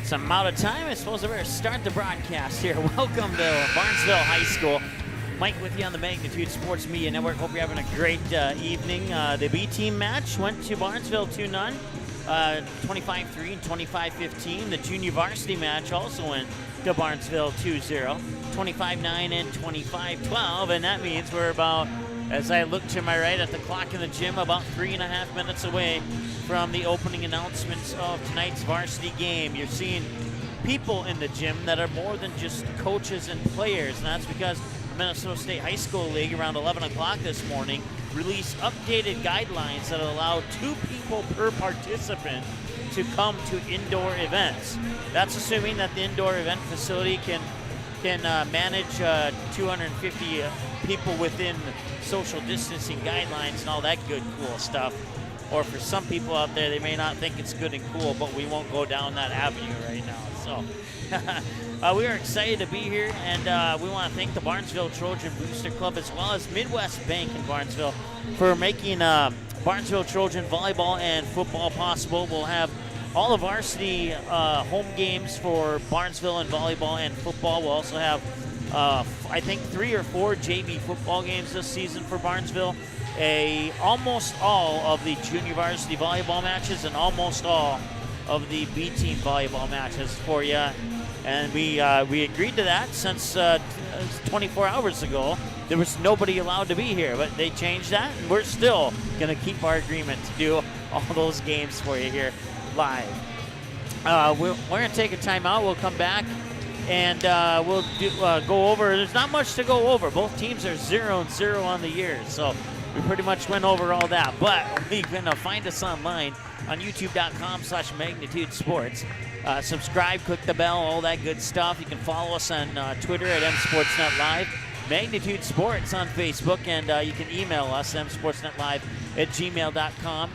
Since I'm out of time, I suppose I better start the broadcast here. Welcome to Barnesville High School. Mike with you on the Magnitude Sports Media Network. Hope you're having a great evening. The B team match went to Barnesville 2-0, 25-3 and 25-15. The junior varsity match also went to Barnesville 2-0, 25-9 and 25-12. And that means we're about, as I look to my right at the clock in the gym, about 3.5 minutes away from the opening announcements of tonight's varsity game. You're seeing people in the gym that are more than just coaches and players, and that's because the Minnesota State High School League around 11 o'clock this morning released updated guidelines that allow 2 people per participant to come to indoor events. That's assuming that the indoor event facility can manage 250 people within social distancing guidelines and all that good, cool stuff. Or for some people out there, they may not think it's good and cool, but we won't go down that avenue right now. So we are excited to be here, and we want to thank the Barnesville Trojan Booster Club as well as Midwest Bank in Barnesville for making Barnesville Trojan volleyball and football possible. We'll have all of varsity home games for Barnesville and volleyball and football. We'll also have, I think, 3 or 4 JV football games this season for Barnesville. Almost all of the junior varsity volleyball matches and almost all of the B team volleyball matches for you. And we agreed to that since 24 hours ago. There was nobody allowed to be here, but they changed that, and we're still going to keep our agreement to do all those games for you here live. We're going to take a timeout. We'll come back and we'll go over. There's not much to go over. Both teams are 0-0 on the year, so we pretty much went over all that, but you can find us online on youtube.com/Magnitude Sports. Subscribe, click the bell, all that good stuff. You can follow us on Twitter at msportsnet live, Magnitude Sports on Facebook, and you can email us, msportsnetlive@gmail.com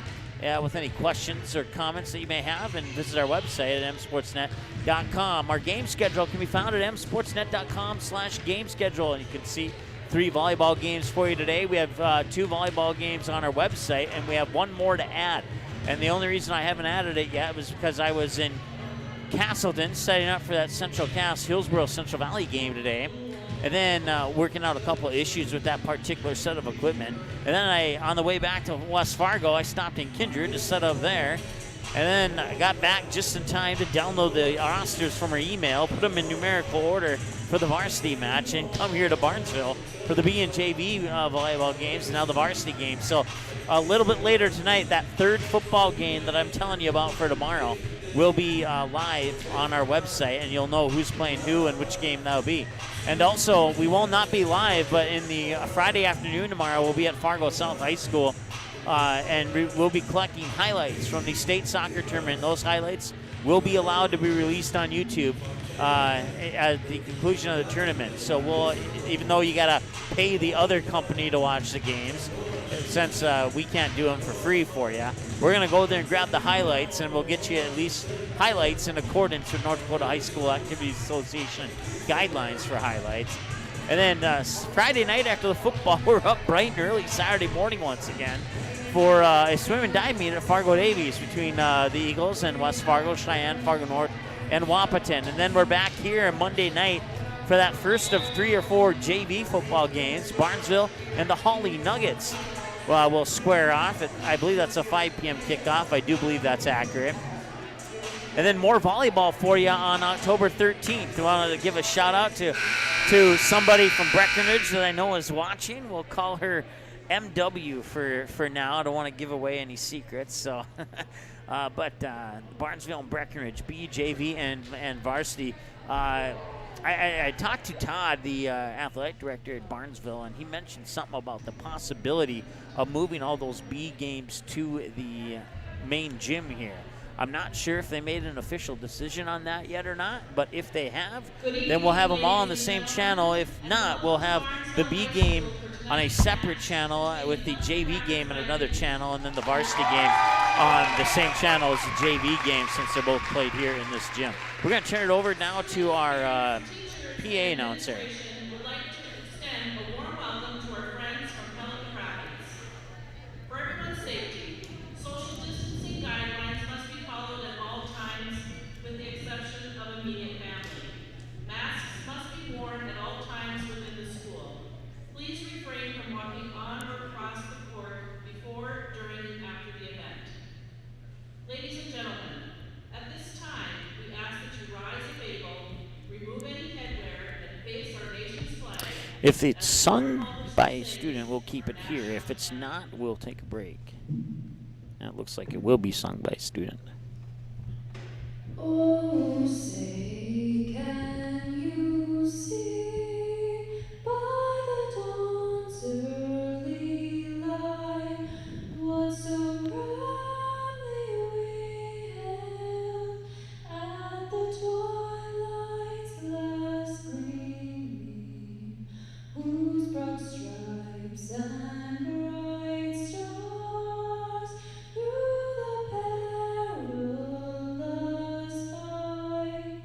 with any questions or comments that you may have, and visit our website at msportsnet.com. Our game schedule can be found at msportsnet.com/game schedule, and you can see 3 volleyball games for you today. We have 2 volleyball games on our website, and we have 1 more to add. And the only reason I haven't added it yet was because I was in Castleton setting up for that Central Cass Hillsborough Central Valley game today, and then working out a couple of issues with that particular set of equipment. And then on the way back to West Fargo, I stopped in Kindred to set up there. And then I got back just in time to download the rosters from our email, put them in numerical order for the varsity match, and come here to Barnesville for the B and JV volleyball games, and now the varsity game. So a little bit later tonight, that 3rd football game that I'm telling you about for tomorrow will be live on our website, and you'll know who's playing who and which game that'll be. And also, we will not be live, but in the Friday afternoon tomorrow, we'll be at Fargo South High School. And we'll be collecting highlights from the state soccer tournament. Those highlights will be allowed to be released on YouTube at the conclusion of the tournament. So even though you gotta pay the other company to watch the games, since we can't do them for free for you, we're gonna go there and grab the highlights, and we'll get you at least highlights in accordance with North Dakota High School Activities Association guidelines for highlights. And then Friday night after the football, we're up bright and early Saturday morning once again for a swim and dive meet at Fargo Davies between the Eagles and West Fargo, Cheyenne, Fargo North, and Wapaton. And then we're back here Monday night for that first of 3 or 4 JV football games. Barnesville and the Hawley Nuggets will square off. I believe that's a 5 p.m. kickoff. I do believe that's accurate. And then more volleyball for you on October 13th. I wanted to give a shout out to somebody from Breckenridge that I know is watching. We'll call her MW for now. I don't want to give away any secrets. So, but Barnesville and Breckenridge, B, JV, and varsity. I talked to Todd, the athletic director at Barnesville, and he mentioned something about the possibility of moving all those B games to the main gym here. I'm not sure if they made an official decision on that yet or not, but if they have, then we'll have them all on the same channel. If not, we'll have the B game on a separate channel with the JV game on another channel, and then the varsity game on the same channel as the JV game, since they're both played here in this gym. We're going to turn it over now to our PA announcer. Would like to extend a warm welcome to our friends from Pelican. For everyone's safety, social distancing guidelines must be followed at all times, with the exception If it's sung by a student, we'll keep it here. If it's not, we'll take a break. And it looks like it will be sung by a student. Oh, say, can you see by the dawn's early light what so proudly we hailed at the twilight's last gleaming, whose broad stripes and bright stars through the perilous fight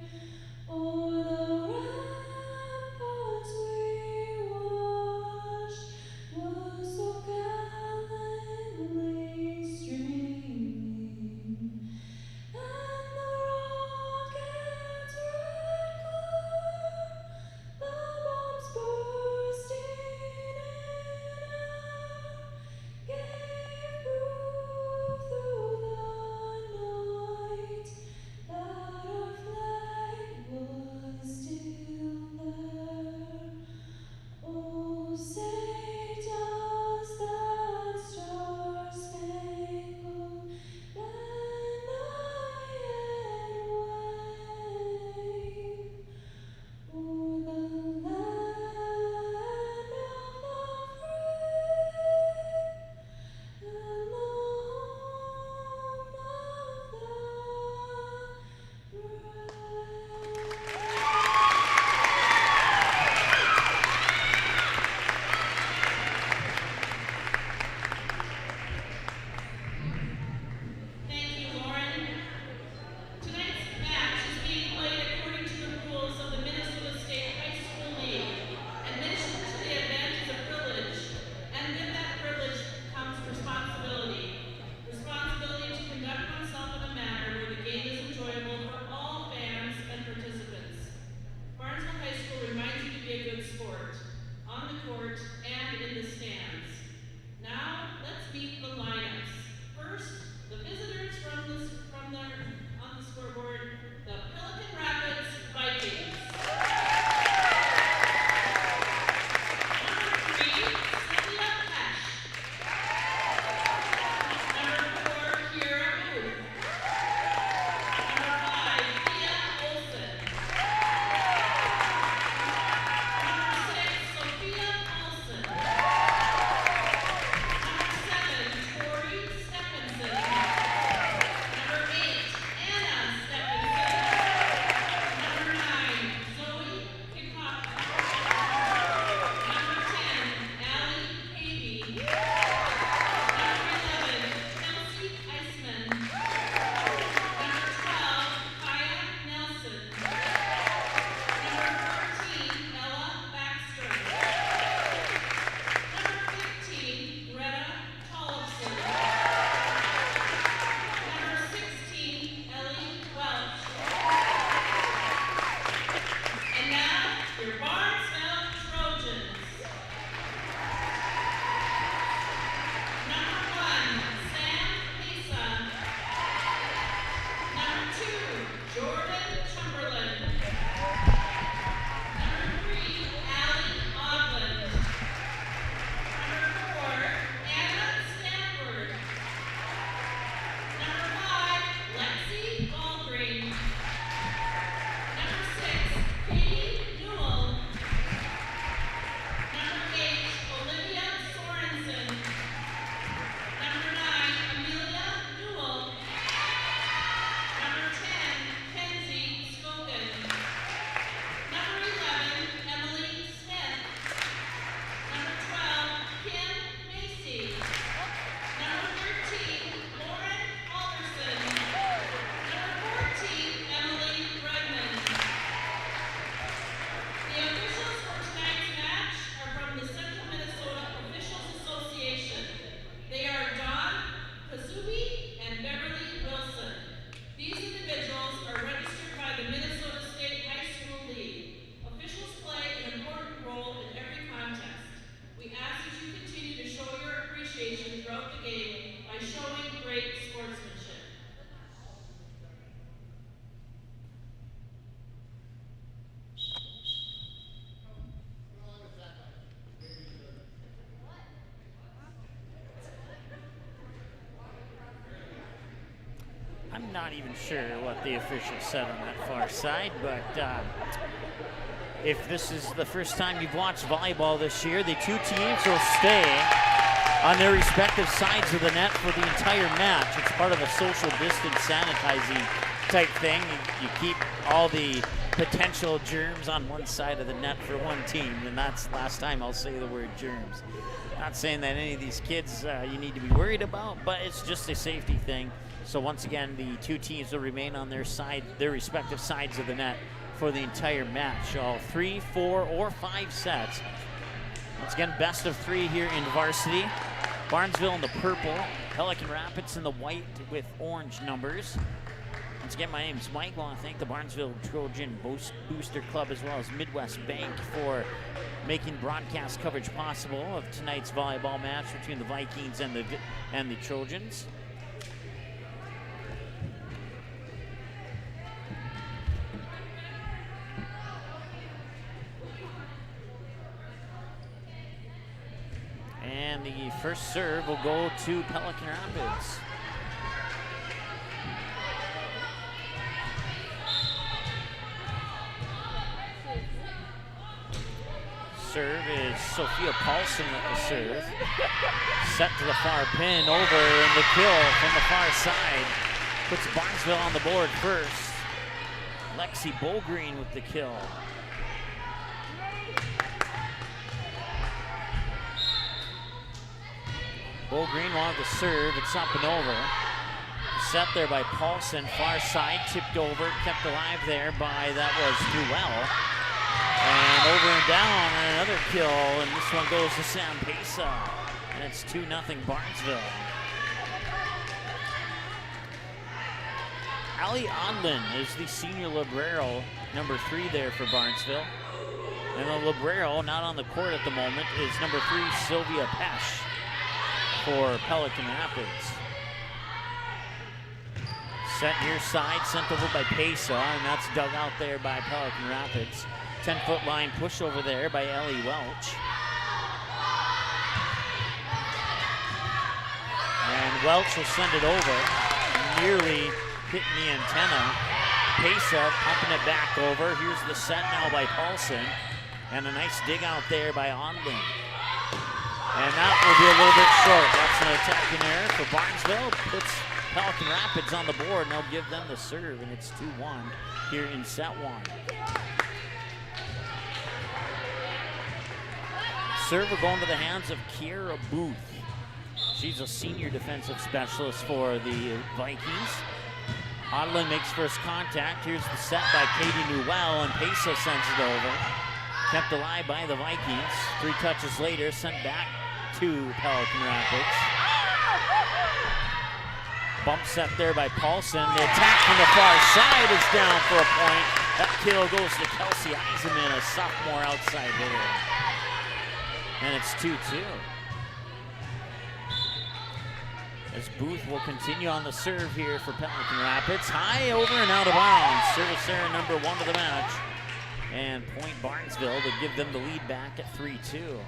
I'm not even sure what the official said on that far side, but if this is the first time you've watched volleyball this year, the two teams will stay on their respective sides of the net for the entire match. It's part of a social distance sanitizing type thing. You keep all the potential germs on one side of the net for one team, and that's the last time I'll say the word germs. Not saying that any of these kids you need to be worried about, but it's just a safety thing. So once again, the two teams will remain on their respective sides of the net for the entire match. All 3, 4, or 5 sets. Once again, best of 3 here in varsity. Barnesville in the purple, Pelican Rapids in the white with orange numbers. Once again, my name's Mike. I want to thank the Barnesville Trojan Booster Club as well as Midwest Bank for making broadcast coverage possible of tonight's volleyball match between the Vikings and the Trojans. And the first serve will go to Pelican Rapids. Serve is Sophia Paulson with the serve. Set to the far pin, over, and the kill from the far side. Puts Barnesville on the board first. Lexi Bolgreen with the kill. Bolgreen wanted the serve, it's up and over. Set there by Paulson, far side, tipped over, kept alive there by, that was Newell. And over and down, and another kill, and this one goes to Sam Pesa. And it's 2-0 Barnesville. Allie Odlin is the senior libero, number 3 there for Barnesville. And the libero, not on the court at the moment, is number 3, Sylvia Pesch for Pelican Rapids. Set near side, sent over by Pesa, and that's dug out there by Pelican Rapids. 10-foot line push over there by Ellie Welch. And Welch will send it over, nearly hitting the antenna. Pesa pumping it back over. Here's the set now by Paulson. And a nice dig out there by Onlin. And that will be a little bit short. That's an attacking error for Barnesville. Puts Pelican Rapids on the board, and they'll give them the serve, and it's 2-1 here in set 1. Serve will go into the hands of Kiera Booth. She's a senior defensive specialist for the Vikings. Odlin makes first contact. Here's the set by Katie Newell, and Pesa sends it over. Kept alive by the Vikings. 3 touches later, sent back to Pelican Rapids. Bump set there by Paulson. The attack from the far side is down for a point. That kill goes to Kelsey Eisenman, a sophomore outside hitter. And it's 2-2. As Booth will continue on the serve here for Pelican Rapids. High, over, and out of bounds. Service error number 1 of the match. And point Barnesville to give them the lead back at 3-2.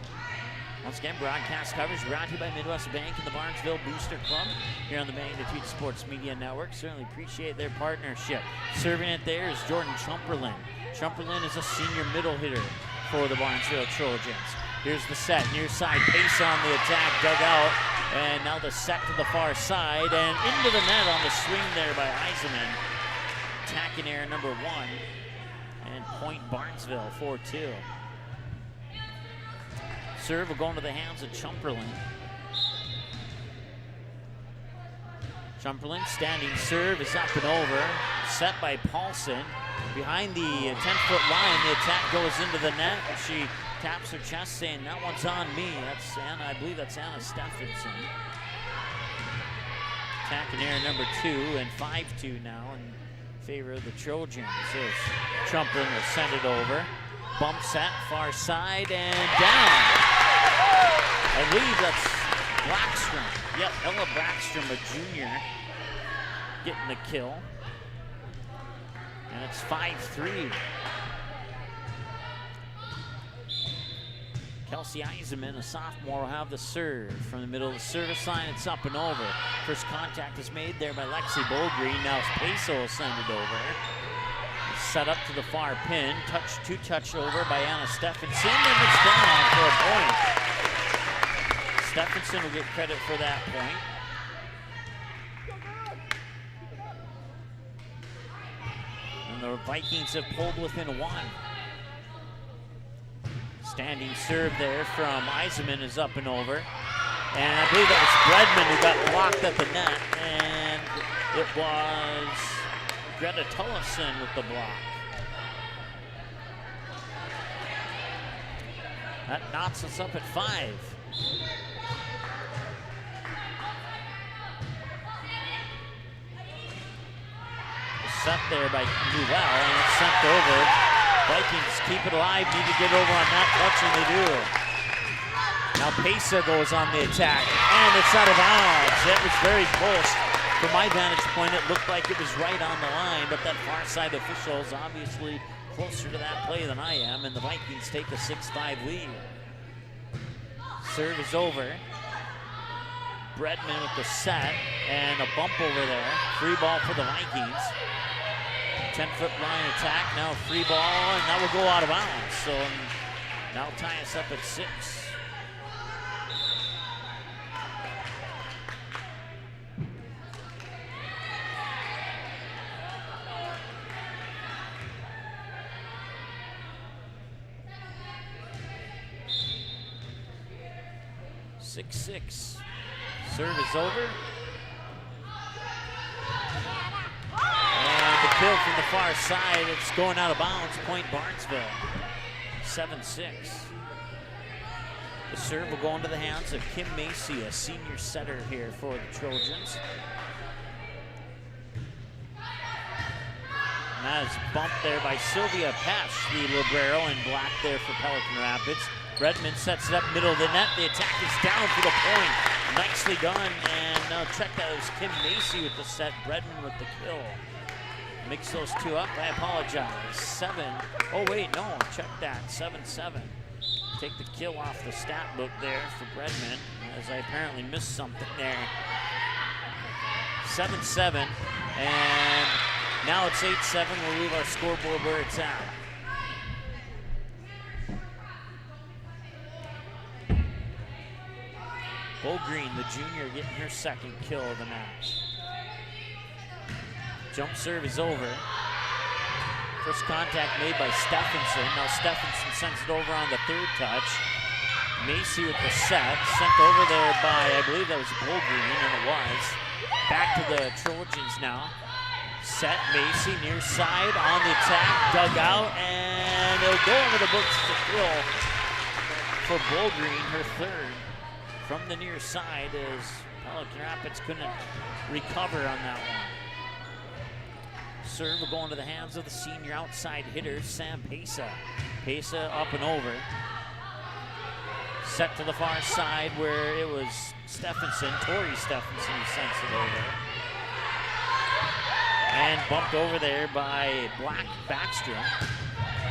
Once again, broadcast coverage brought to you by Midwest Bank and the Barnesville Booster Club here on the Magnitude Sports Media Network. Certainly appreciate their partnership. Serving it there is Jordan Chumperlin. Chumperlin is a senior middle hitter for the Barnesville Trojans. Here's the set, near side, Pace on the attack, dug out, and now the set to the far side, and into the net on the swing there by Eisenman. Attacking error number 1, and point Barnesville, 4-2. Serve will go into the hands of Chumperlin. Chumperlin, standing serve, is up and over, set by Paulson. Behind the 10-foot line, the attack goes into the net. She taps her chest saying, that one's on me. That's Anna, I believe that's Anna Stephenson. Attacking error number 2, and 5-2 now in favor of the Trojans. As Chumperlin will send it over. Bump set, far side, and down. I believe that's Blackstrom. Yep, Ella Blackstrom, a junior, getting the kill. And it's 5-3. Kelsey Eisenman, a sophomore, will have the serve. From the middle of the service line, it's up and over. First contact is made there by Lexi Bolgreen. Now Peso will send it over. Set up to the far pin. Two-touch over by Anna Stephenson, and it's down for a point. Stephenson will get credit for that point. And the Vikings have pulled within one. Standing serve there from Eisenman is up and over. And I believe that was Bredman who got blocked at the net. And it was Greta Tullison with the block. That knots us up at 5. Set there by Newell, and it's sent over. Vikings keep it alive, need to get over on that touch, and they do. Now Pesa goes on the attack, and it's out of bounds. It was very close. From my vantage point, it looked like it was right on the line, but that far side official is obviously closer to that play than I am, and the Vikings take a 6-5 lead. Serve is over. Bredman with the set, and a bump over there. Free ball for the Vikings. 10-foot line attack, now free ball, and that will go out of bounds. So now tie us up at 6. Six. Serve is over. And the kill from the far side, it's going out of bounds, point Barnesville. 7-6. The serve will go into the hands of Kim Macy, a senior setter here for the Trojans. And that is bumped there by Sylvia Pesh, the libero in black there for Pelican Rapids. Bredman sets it up middle of the net. The attack is down for the point. Nicely done. And now check that. It was Kim Macy with the set. Bredman with the kill. Mix those two up. I apologize. 7. Oh, wait, no. Check that. 7-7. Take the kill off the stat book there for Bredman, as I apparently missed something there. 7-7. And now it's 8-7. We'll leave our scoreboard where it's at. Bolgreen, the junior, getting her second kill of the match. Jump serve is over. First contact made by Stephenson. Now Stephenson sends it over on the third touch. Macy with the set, sent over there by, I believe that was Bolgreen, and it was. Back to the Trojans now. Set, Macy, near side, on the attack, dug out, and it'll go over the books to kill for Bolgreen, her third. From the near side, as Pelican Rapids couldn't recover on that one. Serve will go into the hands of the senior outside hitter, Sam Pesa. Pesa up and over. Set to the far side where it was Stephenson, Tori Stephenson, who sends it over. And bumped over there by Black Backstrom.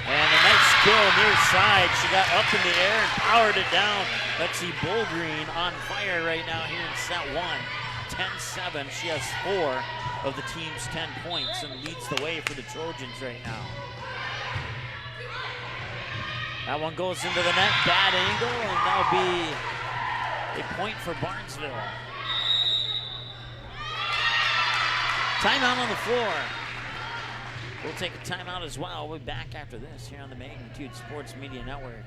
And a nice kill near side. She got up in the air and powered it down. Let's see Bolgreen on fire right now here in set 1. 10-7. She has 4 of the team's 10 points and leads the way for the Trojans right now. That one goes into the net. Bad angle, and that'll be a point for Barnesville. Timeout on the floor. We'll take a timeout as well. We'll be back after this here on the Magnitude Sports Media Network.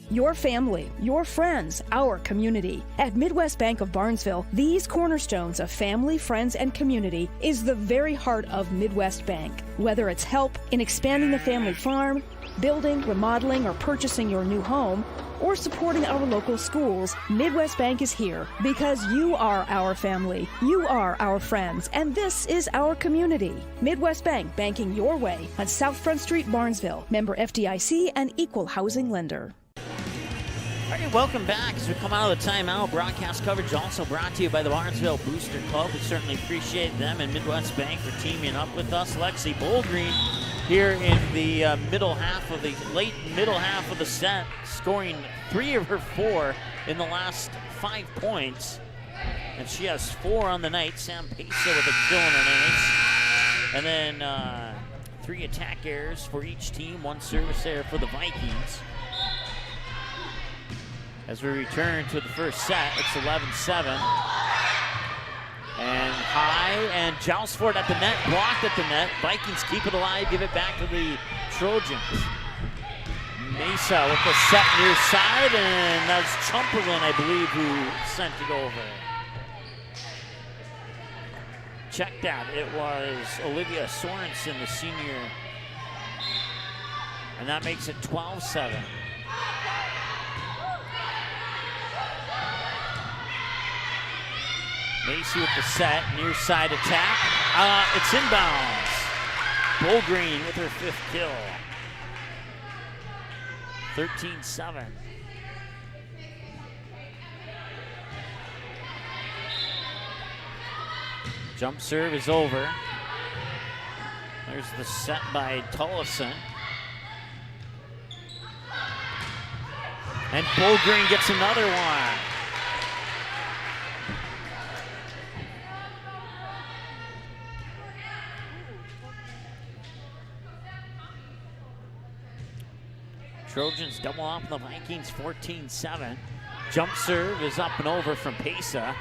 Your family, your friends, our community. At Midwest Bank of Barnesville, these cornerstones of family, friends, and community is the very heart of Midwest Bank. Whether it's help in expanding the family farm, building, remodeling, or purchasing your new home, or supporting our local schools, Midwest Bank is here because you are our family, you are our friends, and this is our community. Midwest Bank, banking your way on South Front Street, Barnesville. Member FDIC and equal housing lender. All right, welcome back as we come out of the timeout. Broadcast coverage also brought to you by the Barnesville Booster Club. We certainly appreciate them and Midwest Bank for teaming up with us. Lexi Bolgreen here in the late middle half of the set, scoring 3 of her 4 in the last 5 points. And she has 4 on the night. Sam Pesa with a kill in an ace. And then 3 attack errors for each team, 1 service error for the Vikings. As we return to the first set, it's 11-7. And high, and joust for it at the net, blocked at the net. Vikings keep it alive, give it back to the Trojans. Mesa with the set near side, and that's Chumperlin, I believe, who sent it over. Check that, it was Olivia Sorensen, the senior. And that makes it 12-7. Macy with the set, near side attack. It's inbounds. Bolgreen with her 5th kill. 13-7. Jump serve is over. There's the set by Tollefson. And Bolgreen gets another one. Trojans double off the Vikings, 14-7. Jump serve is up and over from Pesa.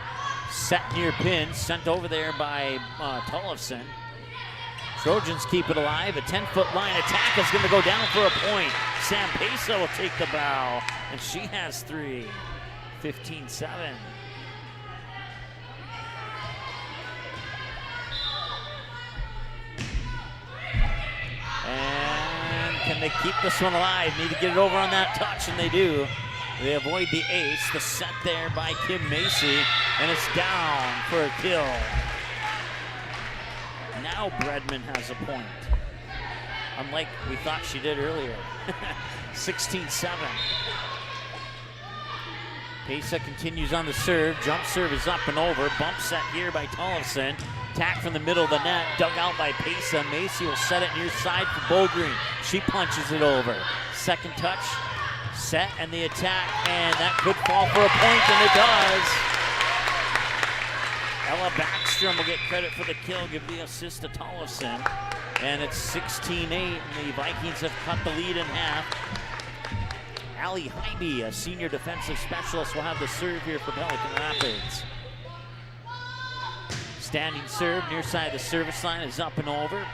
Set near pin, sent over there by Tollefson. Trojans keep it alive. A 10-foot line attack is going to go down for a point. Sam Pesa will take the bow, and she has 3. 15-7. And can they keep this one alive? Need to get it over on that touch, and they do. They avoid the ace. The set there by Kim Macy, and it's down for a kill. Now Bredman has a point, unlike we thought she did earlier. 16-7. Pesa continues on the serve. Jump serve is up and over. Bump set here by Tollefson. Attack from the middle of the net, dug out by Pesa. Macy will set it near side for Bolgreen. She punches it over. Second touch, set, and the attack, and that could fall for a point, and it does. Ella Backstrom will get credit for the kill, give the assist to Tollefson. And it's 16-8, and the Vikings have cut the lead in half. Allie Hybe, a senior defensive specialist, will have the serve here for Pelican Rapids. Standing serve near side of the service line is up and over.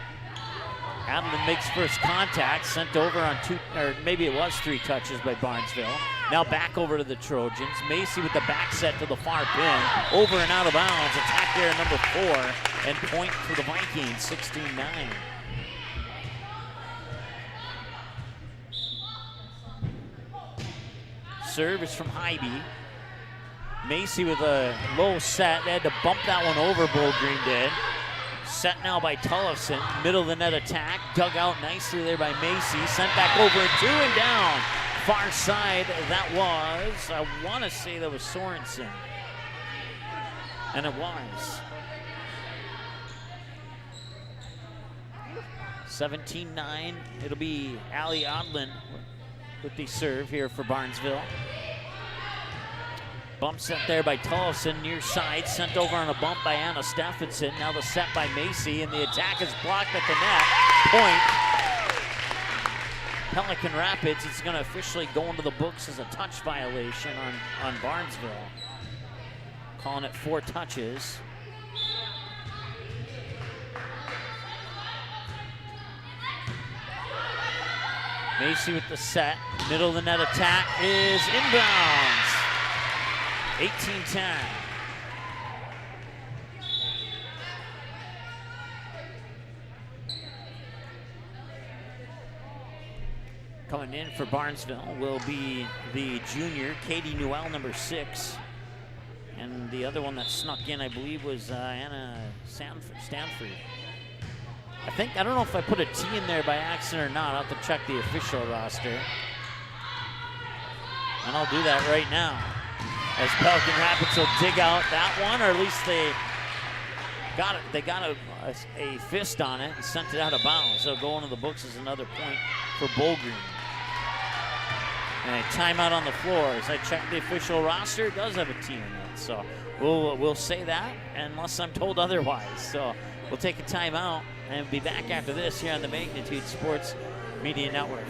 Adeline makes first contact, sent over on 2, or maybe it was 3 touches by Barnesville. Now back over to the Trojans. Macy with the back set to the far pin. Over and out of bounds. Attack there at number 4. And point for the Vikings, 16-9. Serve is from Hybe. Macy with a low set. They had to bump that one over, Bolgreen did. Set now by Tollefson. Middle of the net attack. Dug out nicely there by Macy. Sent back over and 2 and down. Far side, that was, I want to say that was Sorensen. And it was. 17-9. It'll be Allie Odlin with the serve here for Barnesville. Bump set there by Tollefson, near side, sent over on a bump by Anna Stephenson. Now the set by Macy, and the attack is blocked at the net. Point. Pelican Rapids. It's going to officially go into the books as a touch violation on Barnesville. Calling it 4 touches. Macy with the set. Middle of the net attack is inbounds. 18-10. Coming in for Barnesville will be the junior, Katie Newell, number 6. And the other one that snuck in, I believe, was Anna Stanford. I don't know if I put a T in there by accident or not. I'll have to check the official roster. And I'll do that right now. As Pelican Rapids will dig out that one, or at least they got it. They got a fist on it and sent it out of bounds. So go into the books as another point for Bowling. And a timeout on the floor. As I check the official roster, it does have a team in it. So we'll say that unless I'm told otherwise. So we'll take a timeout and be back after this here on the Magnitude Sports Media Network.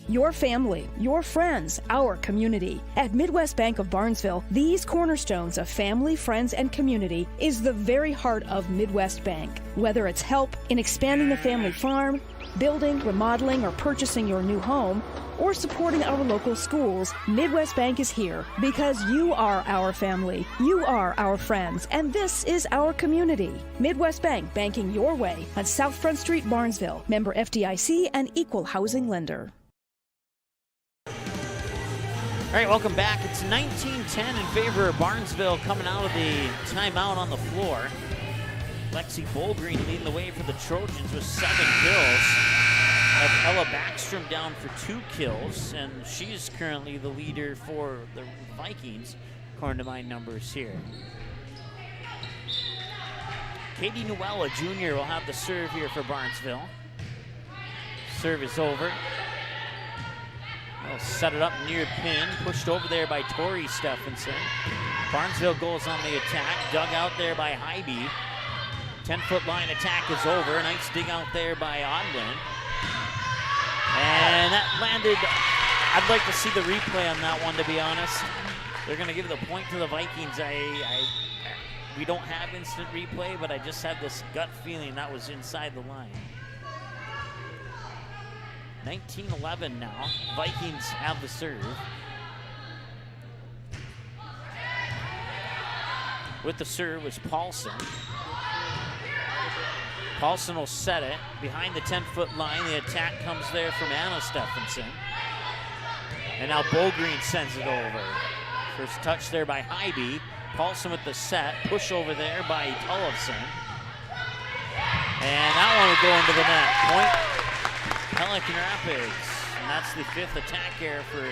Your family, your friends, our community. At Midwest Bank of Barnesville, these cornerstones of family, friends, and community is the very heart of Midwest Bank. Whether it's help in expanding the family farm, building, remodeling, or purchasing your new home, or supporting our local schools, Midwest Bank is here because you are our family, you are our friends, and this is our community. Midwest Bank, banking your way on South Front Street, Barnesville. Member FDIC and equal housing lender. All right, welcome back. It's 19-10 in favor of Barnesville coming out of the timeout on the floor. Lexi Bolgreen leading the way for the Trojans with 7 kills. Have Ella Backstrom down for 2 kills, and she's currently the leader for the Vikings, according to my numbers here. Katie Nuella Jr. will have the serve here for Barnesville. Serve is over. They'll set it up near pin, pushed over there by Tori Stephenson. Barnesville goes on the attack, dug out there by Hybe. 10-foot line attack is over. Nice dig out there by Odlin. And that landed, I'd like to see the replay on that one, to be honest. They're going to give the point to the Vikings. We don't have instant replay, but I just had this gut feeling that was inside the line. 19-11 now. Vikings have the serve. With the serve was Paulson. Paulson will set it behind the 10-foot line. The attack comes there from Anna Stephenson. And now Bolgreen sends it over. First touch there by Hybe. Paulson with the set. Push over there by Tollefson. And that one will go into the net. Point Pelican Rapids. And that's the 5th attack error for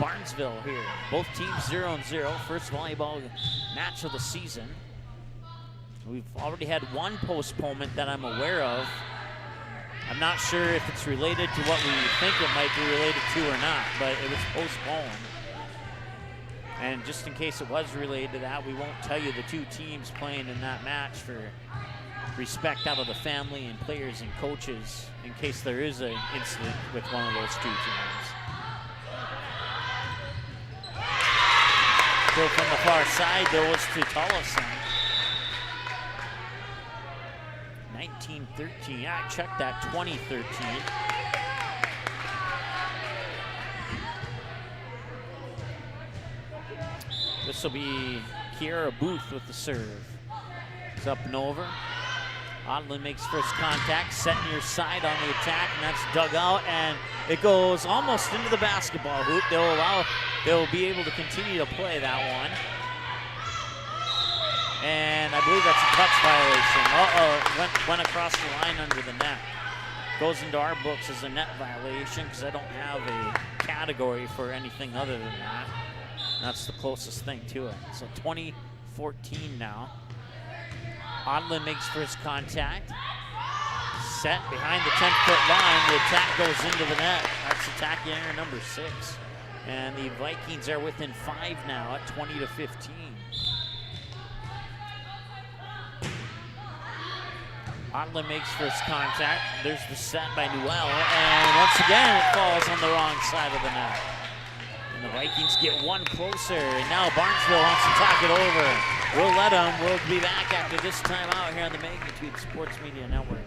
Barnesville here. Both teams 0-0. First volleyball match of the season. We've already had one postponement that I'm aware of. I'm not sure if it's related to what we think it might be related to or not, but it was postponed. And just in case it was related to that, we won't tell you the 2 teams playing in that match for respect out of the family and players and coaches in case there is an incident with one of those 2 teams. Still from the far side, there was to Tollefson. 19-13, yeah, I checked that, 20-13. This will be Kiara Booth with the serve. It's up and over. Odlin makes first contact, set near side on the attack, and that's dug out, and it goes almost into the basketball hoop. They'll be able to continue to play that one. And I believe that's a touch violation. Went across the line under the net. Goes into our books as a net violation because I don't have a category for anything other than that. That's the closest thing to it. So 20-14 now. Odlin makes first contact. Set behind the 10-foot line. The attack goes into the net. That's attack error number 6. And the Vikings are within 5 now at 20-15. Odlin makes first contact. There's the set by Newell. And once again, it falls on the wrong side of the net. And the Vikings get one closer. And now Barnesville wants to talk it over. We'll let them. We'll be back after this time out here on the Magnitude Sports Media Network.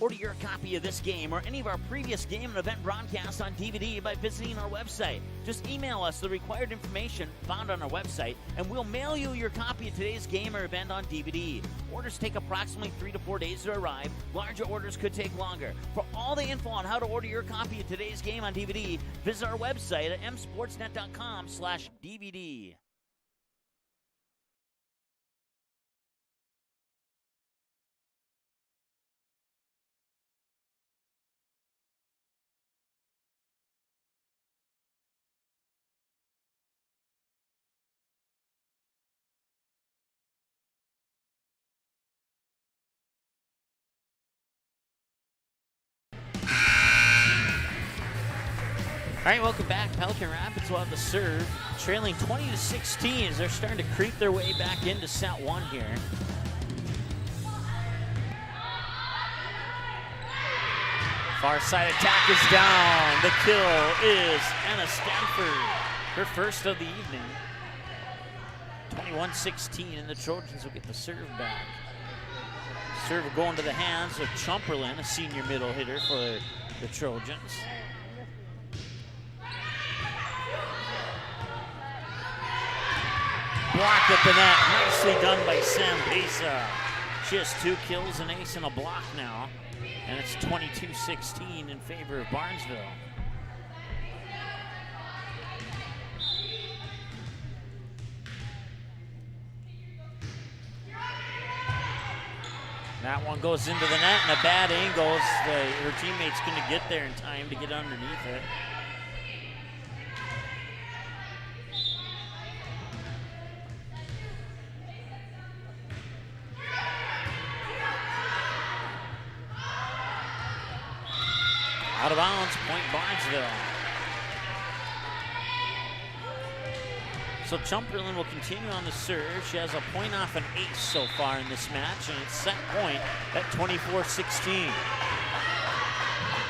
Order your copy of this game or any of our previous game and event broadcasts on DVD by visiting our website. Just email us the required information found on our website, and we'll mail you your copy of today's game or event on DVD. Orders take approximately 3 to 4 days to arrive. Larger orders could take longer. For all the info on how to order your copy of today's game on DVD, visit our website at msportsnet.com/DVD. All right, welcome back. Pelican Rapids will have the serve, trailing 20-16 as they're starting to creep their way back into set one here. Far side attack is down. The kill is Anna Stanford, her first of the evening. 21-16, and the Trojans will get the serve back. Serve going to the hands of Chumperlin, a senior middle hitter for the Trojans. Blocked at the net. Nicely done by Sam Pesa. She has 2 kills, an ace, and a block now. And it's 22-16 in favor of Barnesville. That one goes into the net, and a bad angle. Her teammate's going to get there in time to get underneath it. Out of bounds, point Barnesville. So Chumperlin will continue on the serve. She has a point off an ace so far in this match, and it's set point at 24-16.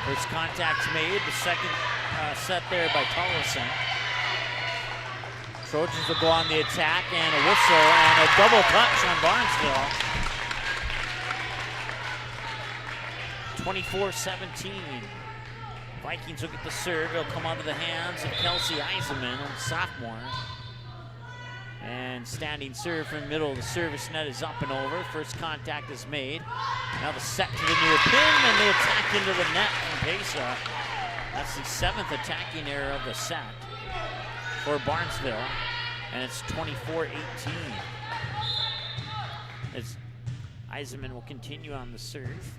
First contact's made, the second set there by Tollison. Trojans will go on the attack, and a whistle and a double touch on Barnesville. 24-17. Vikings will get the serve. It'll come onto the hands of Kelsey Eisenman, a sophomore. And standing serve from the middle of the service net is up and over. First contact is made. Now the set to the near pin, and the attack into the net from Pesa. That's the 7th attacking error of the set for Barnesville. And it's 24-18. As Eisenman will continue on the serve.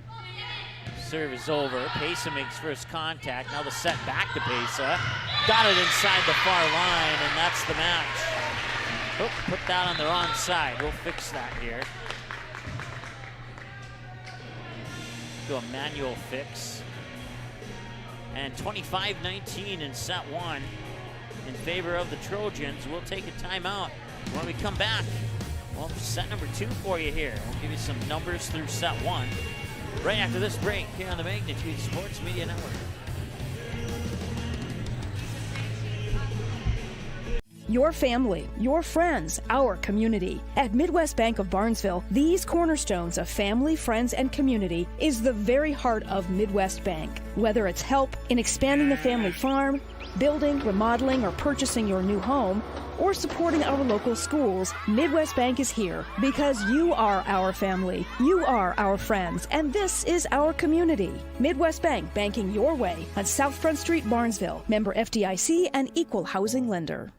Serve is over. Pesa makes first contact. Now the set back to Pesa. Got it inside the far line, and that's the match. Oh, put that on the wrong side. We'll fix that here. Do a manual fix. And 25-19 in set one in favor of the Trojans. We'll take a timeout. When we come back, well, set number 2 for you here. We'll give you some numbers through set one. Right after this break here on the Magnitude Sports Media Network. Your family, your friends, our community. At Midwest Bank of Barnesville, these cornerstones of family, friends, and community is the very heart of Midwest Bank. Whether it's help in expanding the family farm, building, remodeling, or purchasing your new home, or supporting our local schools, Midwest Bank is here because you are our family, you are our friends, and this is our community. Midwest Bank, banking your way on South Front Street, Barnesville. Member FDIC and equal housing lender.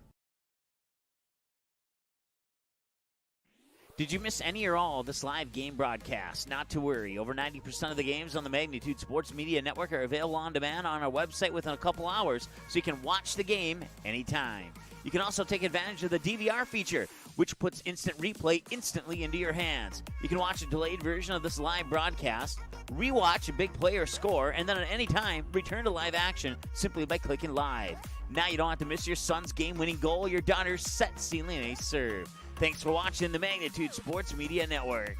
Did you miss any or all of this live game broadcast? Not to worry. Over 90% of the games on the Magnitude Sports Media Network are available on demand on our website within a couple hours, so you can watch the game anytime. You can also take advantage of the DVR feature, which puts instant replay instantly into your hands. You can watch a delayed version of this live broadcast, rewatch a big play or score, and then at any time, return to live action simply by clicking live. Now you don't have to miss your son's game-winning goal or your daughter's set-sealing ace serve. Thanks for watching the Magnitude Sports Media Network.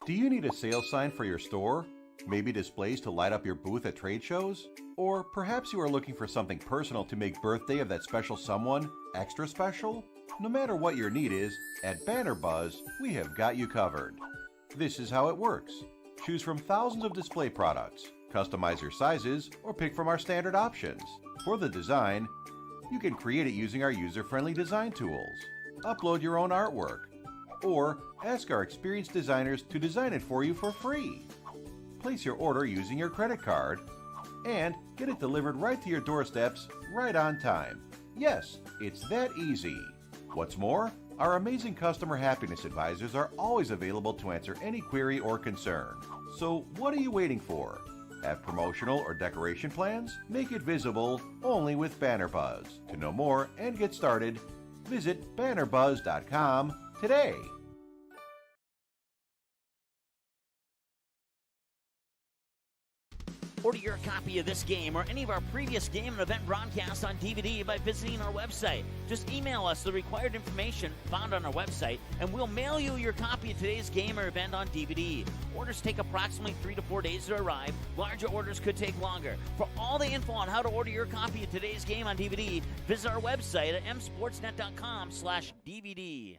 Do you need a sales sign for your store? Maybe displays to light up your booth at trade shows? Or perhaps you are looking for something personal to make birthday of that special someone extra special? No matter what your need is, at Banner Buzz, we have got you covered. This is how it works. Choose from thousands of display products, customize your sizes, or pick from our standard options. For the design, you can create it using our user-friendly design tools, upload your own artwork, or ask our experienced designers to design it for you for free. Place your order using your credit card, and get it delivered right to your doorsteps right on time. Yes, it's that easy. What's more, our amazing customer happiness advisors are always available to answer any query or concern. So what are you waiting for? Have promotional or decoration plans? Make it visible only with Banner Buzz. To know more and get started, visit bannerbuzz.com today. Order your copy of this game or any of our previous game and event broadcasts on DVD by visiting our website. Just email us the required information found on our website, and we'll mail you your copy of today's game or event on DVD. Orders take approximately 3 to 4 days to arrive. Larger orders could take longer. For all the info on how to order your copy of today's game on DVD, visit our website at msportsnet.com/DVD.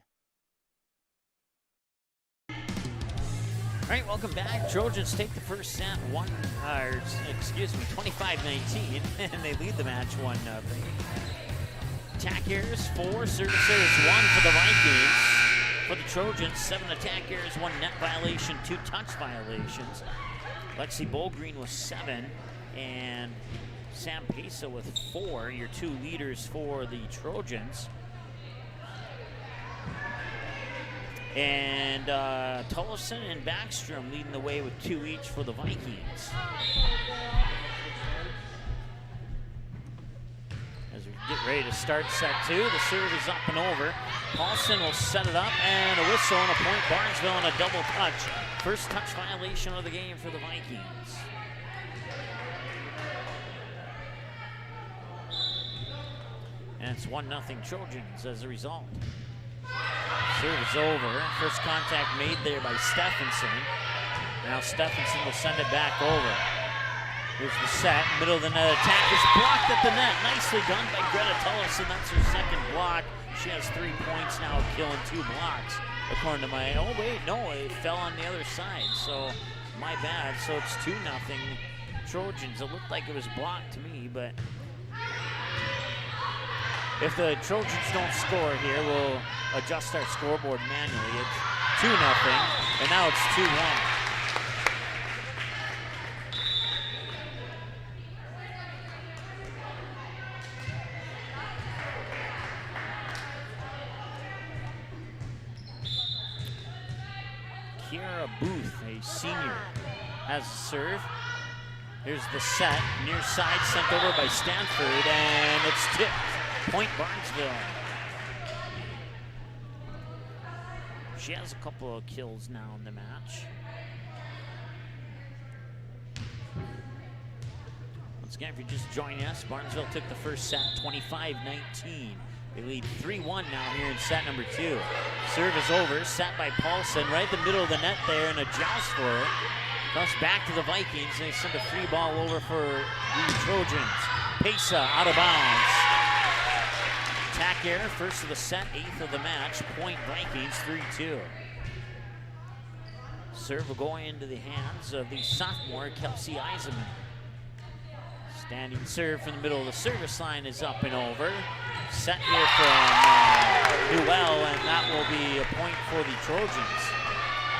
All right, welcome back. Trojans take the first set 25-19, and they lead the match 1-0. Attack errors 4, service errors 1 for the Vikings. For the Trojans, 7 attack errors, 1 net violation, 2 touch violations. Lexi Bowgreen with 7, and Sam Pesa with 4, your 2 leaders for the Trojans. And Tullison and Backstrom leading the way with 2 each for the Vikings. As we get ready to start set 2, the serve is up and over. Paulson will set it up, and a whistle and a point. Barnesville on a double touch. First touch violation of the game for the Vikings. And it's 1-0 Trojans as a result. Serve is over. First contact made there by Stephenson. Now Stephenson will send it back over. Here's the set. Middle of the net attack is blocked at the net. Nicely done by Greta Tullison. That's her second block. She has 3 points now, killing 2 blocks. According to my, oh wait, no, it fell on the other side. So my bad. So it's 2-0 Trojans. It looked like it was blocked to me, but if the Trojans don't score here, we'll adjust our scoreboard manually. It's 2-0, and now it's 2-1. Kiara Booth, a senior, has the serve. Here's the set, near side sent over by Stanford, and it's tipped. Point Barnesville. She has a couple of kills now in the match. Once again, if you're just joining us, Barnesville took the first set 25-19. They lead 3-1 now here in set number 2. Serve is over, set by Paulson, right in the middle of the net there, and a joust for it. Comes back to the Vikings, and they send a free ball over for the Trojans. Pesa out of bounds. Attack error, first of the set, 8th of the match. Point Vikings, 3-2. Serve will go into the hands of the sophomore, Kelsey Eisenman. Standing serve from the middle of the service line is up and over. Set here from Newell, and that will be a point for the Trojans.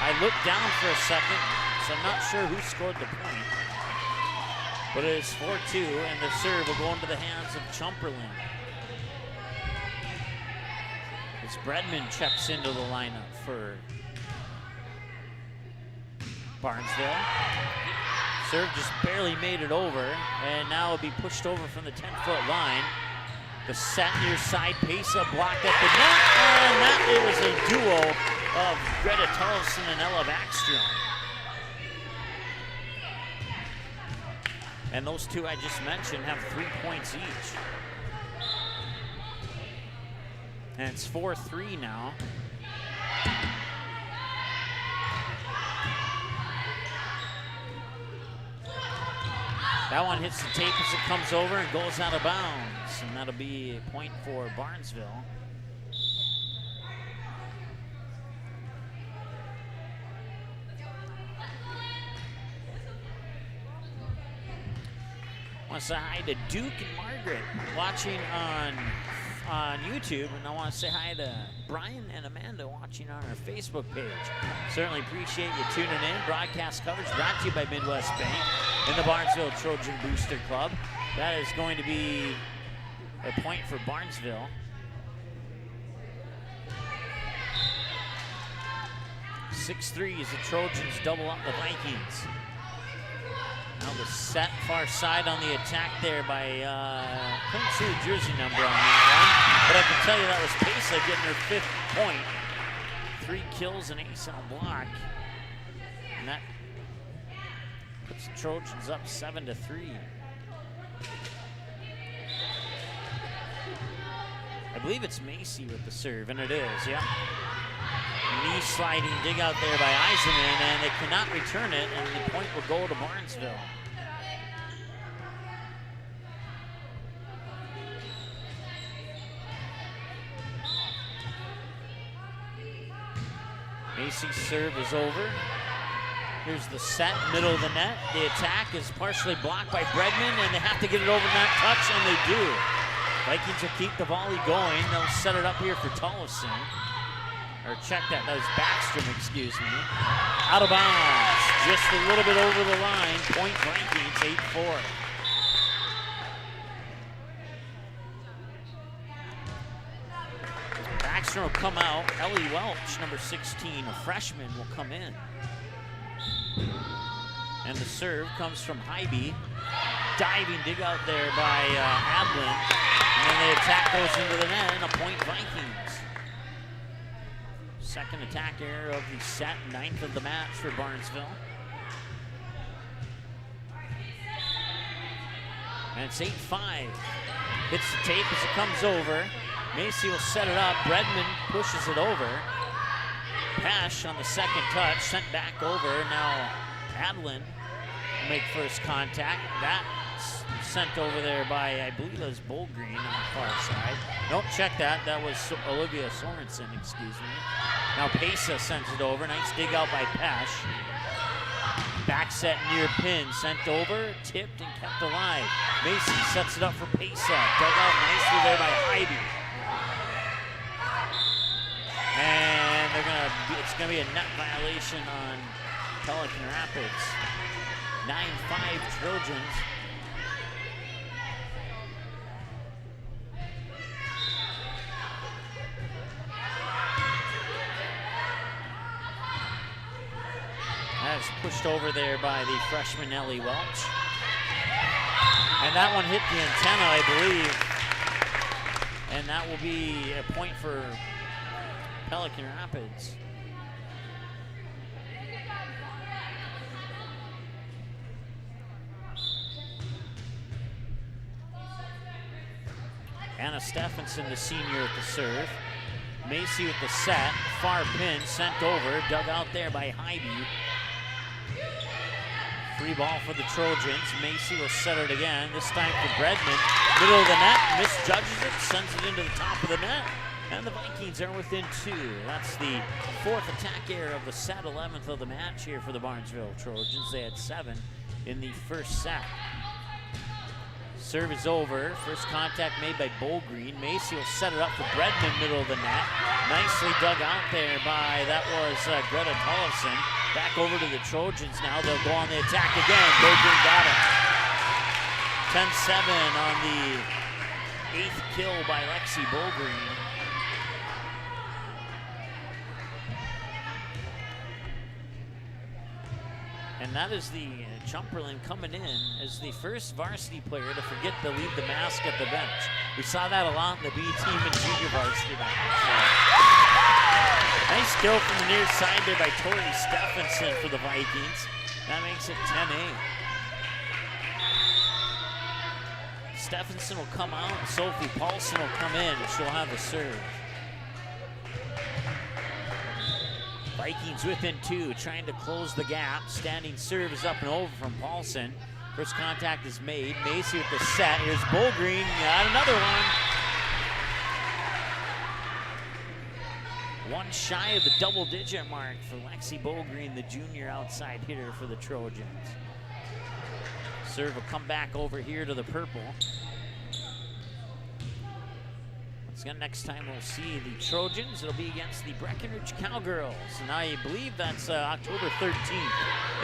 I looked down for a second, so I'm not sure who scored the point. But it is 4-2, and the serve will go into the hands of Chumperland. As Bredman checks into the lineup for Barnesville. Serve just barely made it over, and now it'll be pushed over from the 10-foot line. The set near side, Pesa blocked at the net, and that is a duo of Greta Tullison and Ella Backstrom. And those two I just mentioned have 3 points each. And it's 4-3 now. That one hits the tape as it comes over and goes out of bounds. And that'll be a point for Barnesville. I want to say hi to Duke and Margaret watching on YouTube, and I want to say hi to Brian and Amanda watching on our Facebook page. Certainly appreciate you tuning in. Broadcast coverage brought to you by Midwest Bank and the Barnesville Trojan Booster Club. That is going to be a point for Barnesville. 6-3 as the Trojans double up the Vikings. Now the set far side on the attack there by, couldn't see the jersey number on that one, but I can tell you that was Pesa getting her 5th point. 3 kills and ace on a block. And that puts the Trojans up 7-3. I believe it's Macy with the serve, and it is, yeah. Knee sliding dig out there by Eisenman, and they cannot return it, and the point will go to Barnesville. Macy's serve is over. Here's the set, middle of the net. The attack is partially blocked by Bredman, and they have to get it over that touch, and they do. Vikings will keep the volley going. They'll set it up here for Tollefson. Or check that was Backstrom, excuse me. Out of bounds, just a little bit over the line. Point Vikings, 8-4. Backstrom will come out. Ellie Welch, number 16, a freshman, will come in. And the serve comes from Hybe. Diving dig out there by Adlin. And then the attack goes into the net, and a point Vikings. Second attack error of the set, 9th of the match for Barnesville. And it's 8-5. Hits the tape as it comes over. Macy will set it up. Bredman pushes it over. Pash on the second touch, sent back over. Now Adlin will make first contact. That's sent over there by, I believe it was Bullgreen on the far side. Don't check that. That was Olivia Sorensen, excuse me. Now Pesa sends it over. Nice dig out by Pash. Back set near pin, sent over, tipped and kept alive. Macy sets it up for Pesa. Dug out nicely there by Hybe. And it's gonna be a net violation on Pelican Rapids. 9-5 Trojans. That is pushed over there by the freshman Ellie Welch. And that one hit the antenna, I believe. And that will be a point for Pelican Rapids. Anna Stephenson, the senior at the serve. Macy with the set, far pin, sent over, dug out there by Hybe. Free ball for the Trojans. Macy will set it again, this time for Bredman. Middle of the net, misjudges it, sends it into the top of the net. And the Vikings are within 2. That's the 4th attack error of the set, 11th of the match here for the Barnesville Trojans. They had 7 in the first set. Serve is over. First contact made by Bullgreen. Macy will set it up for Bredman, middle of the net. Nicely dug out there by, that was Greta Tollefson. Back over to the Trojans now. They'll go on the attack again. Bullgreen got it. 10-7 on the 8th kill by Lexi Bullgreen. And that is the Chumperland coming in as the first varsity player to forget to leave the mask at the bench. We saw that a lot in the B team and junior varsity matches. Nice kill from the near side there by Tori Stephenson for the Vikings. That makes it 10-8. Stephenson will come out, and Sophie Paulson will come in, and she'll have the serve. Vikings within 2, trying to close the gap. Standing serve is up and over from Paulson. First contact is made. Macy with the set. Here's Bullgreen. Got another one. One shy of the double-digit mark for Lexi Bullgreen, the junior outside hitter for the Trojans. Serve will come back over here to the purple. Next time we'll see the Trojans, it'll be against the Breckenridge Cowgirls. And I believe that's October 13th,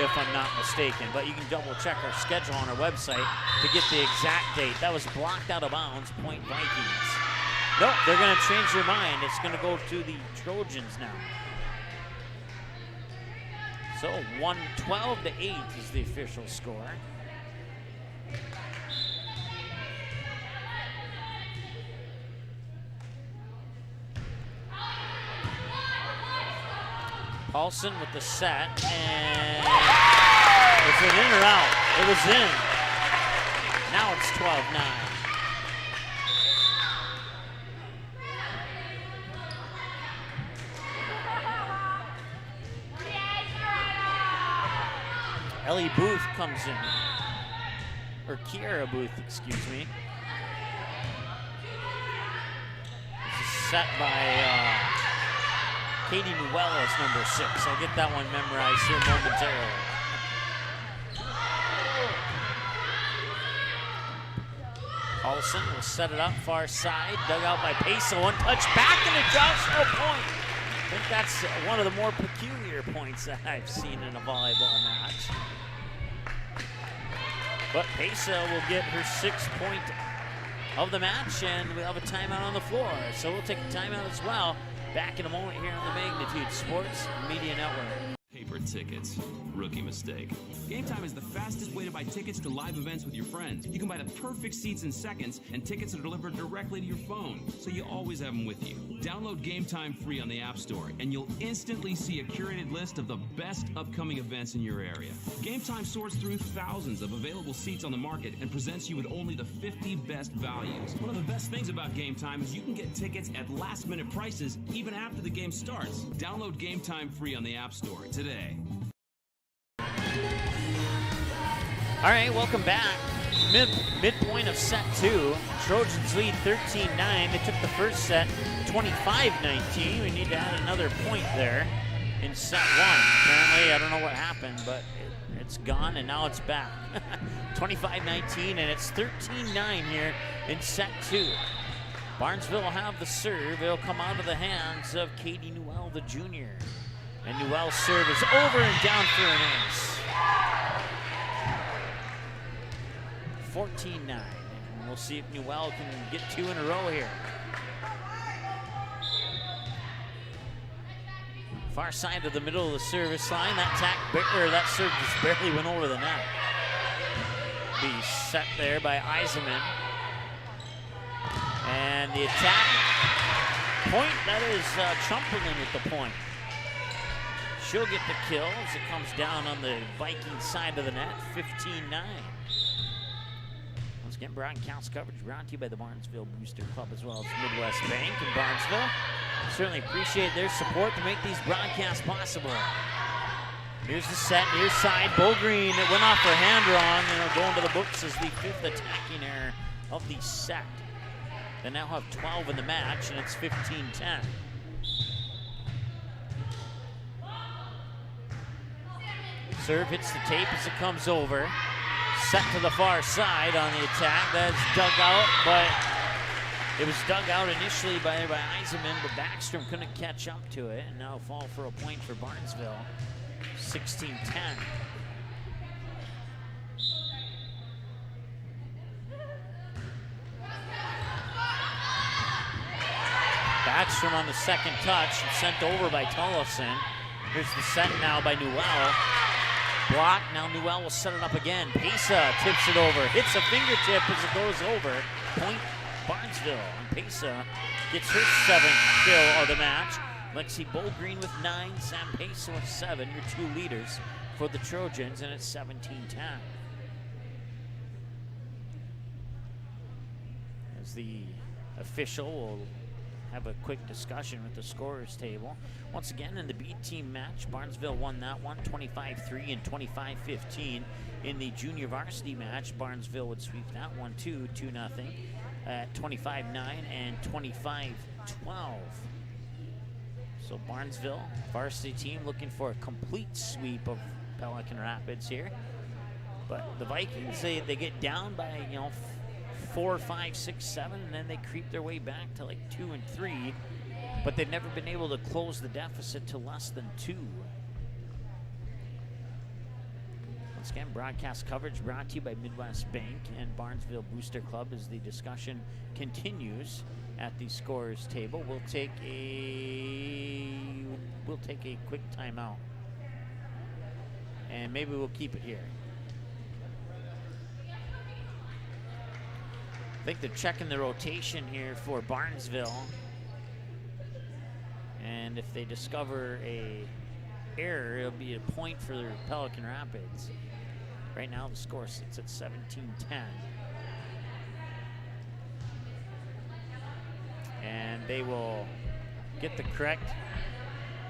if I'm not mistaken. But you can double check our schedule on our website to get the exact date. That was blocked out of bounds, point Vikings. Nope, they're gonna change their mind. It's gonna go to the Trojans now. So 112-8 is the official score. Paulson with the set, and Was it in or out? It was in. Now it's 12-9. Ellie Booth comes in, or Kiara Booth, excuse me. This is set by Katie Newell as number 6. I'll get that one memorized here momentarily. Paulson will set it up far side, dug out by Pesa, one touch back and it drops no point. I think that's one of the more peculiar points that I've seen in a volleyball match. But Pesa will get her 6th point of the match, and we'll have a timeout on the floor. So we'll take a timeout as well. Back in a moment here on the Magnitude Sports Media Network. Paper tickets. Rookie mistake. Game Time is the fastest way to buy tickets to live events with your friends. You can buy the perfect seats in seconds, and tickets are delivered directly to your phone, so you always have them with you. Download Game Time free on the App Store, and you'll instantly see a curated list of the best upcoming events in your area. Game Time sorts through thousands of available seats on the market and presents you with only the 50 best values. One of the best things about Game Time is you can get tickets at last-minute prices even after the game starts. Download Game Time free on the App Store today. All right, welcome back. Midpoint of set 2. Trojans lead 13-9. They took the first set 25-19. We need to add another point there in set 1. Apparently, I don't know what happened, but it's gone and now it's back. 25-19, and it's 13-9 here in set 2. Barnesville will have the serve. It'll come out of the hands of Katie Newell, the junior. And Newell's serve is over and down for an ace. 14-9, and we'll see if Newell can get 2 in a row here. Far side of the middle of the service line. That serve just barely went over the net. Be set there by Eisenman. And the attack point, that is Chumperlin with the point. She'll get the kill as it comes down on the Viking side of the net, 15-9. Once again, broadcast coverage brought to you by the Barnesville Booster Club as well as Midwest Bank in Barnesville. Certainly appreciate their support to make these broadcasts possible. Here's the set, near side, Bo Green. It went off her hand wrong, and it'll go into the books as the 5th attacking error of the set. They now have 12 in the match, and it's 15-10. Serve hits the tape as it comes over. Set to the far side on the attack. That's dug out, but it was dug out initially by Eisenman, but Backstrom couldn't catch up to it, and now fall for a point for Barnesville. 16-10. Backstrom on the second touch and sent over by Tollefson. Here's the set now by Newell. Block, now Newell will set it up again. Pesa tips it over, hits a fingertip as it goes over. Point Barnesville, and Pesa gets her 7th kill of the match. Lexi Bowgreen with 9, Sam Pesa with 7, your 2 leaders for the Trojans, and it's 17-10. As the official will have a quick discussion with the scorers table. Once again, in the B team match, Barnesville won that one 25-3 and 25-15. In the junior varsity match, Barnesville would sweep that one 2-0 at 25-9 and 25-12. So Barnesville varsity team looking for a complete sweep of Pelican Rapids here. But the Vikings, they get down by 4, 5, 6, 7, and then they creep their way back to like 2 and 3, but they've never been able to close the deficit to less than 2. Once again, broadcast coverage brought to you by Midwest Bank and Barnesville Booster Club as the discussion continues at the scorers table. We'll take a quick timeout, and maybe we'll keep it here. I think they're checking the rotation here for Barnesville. And if they discover a error, it'll be a point for Pelican Rapids. Right now the score sits at 17-10. And they will get the correct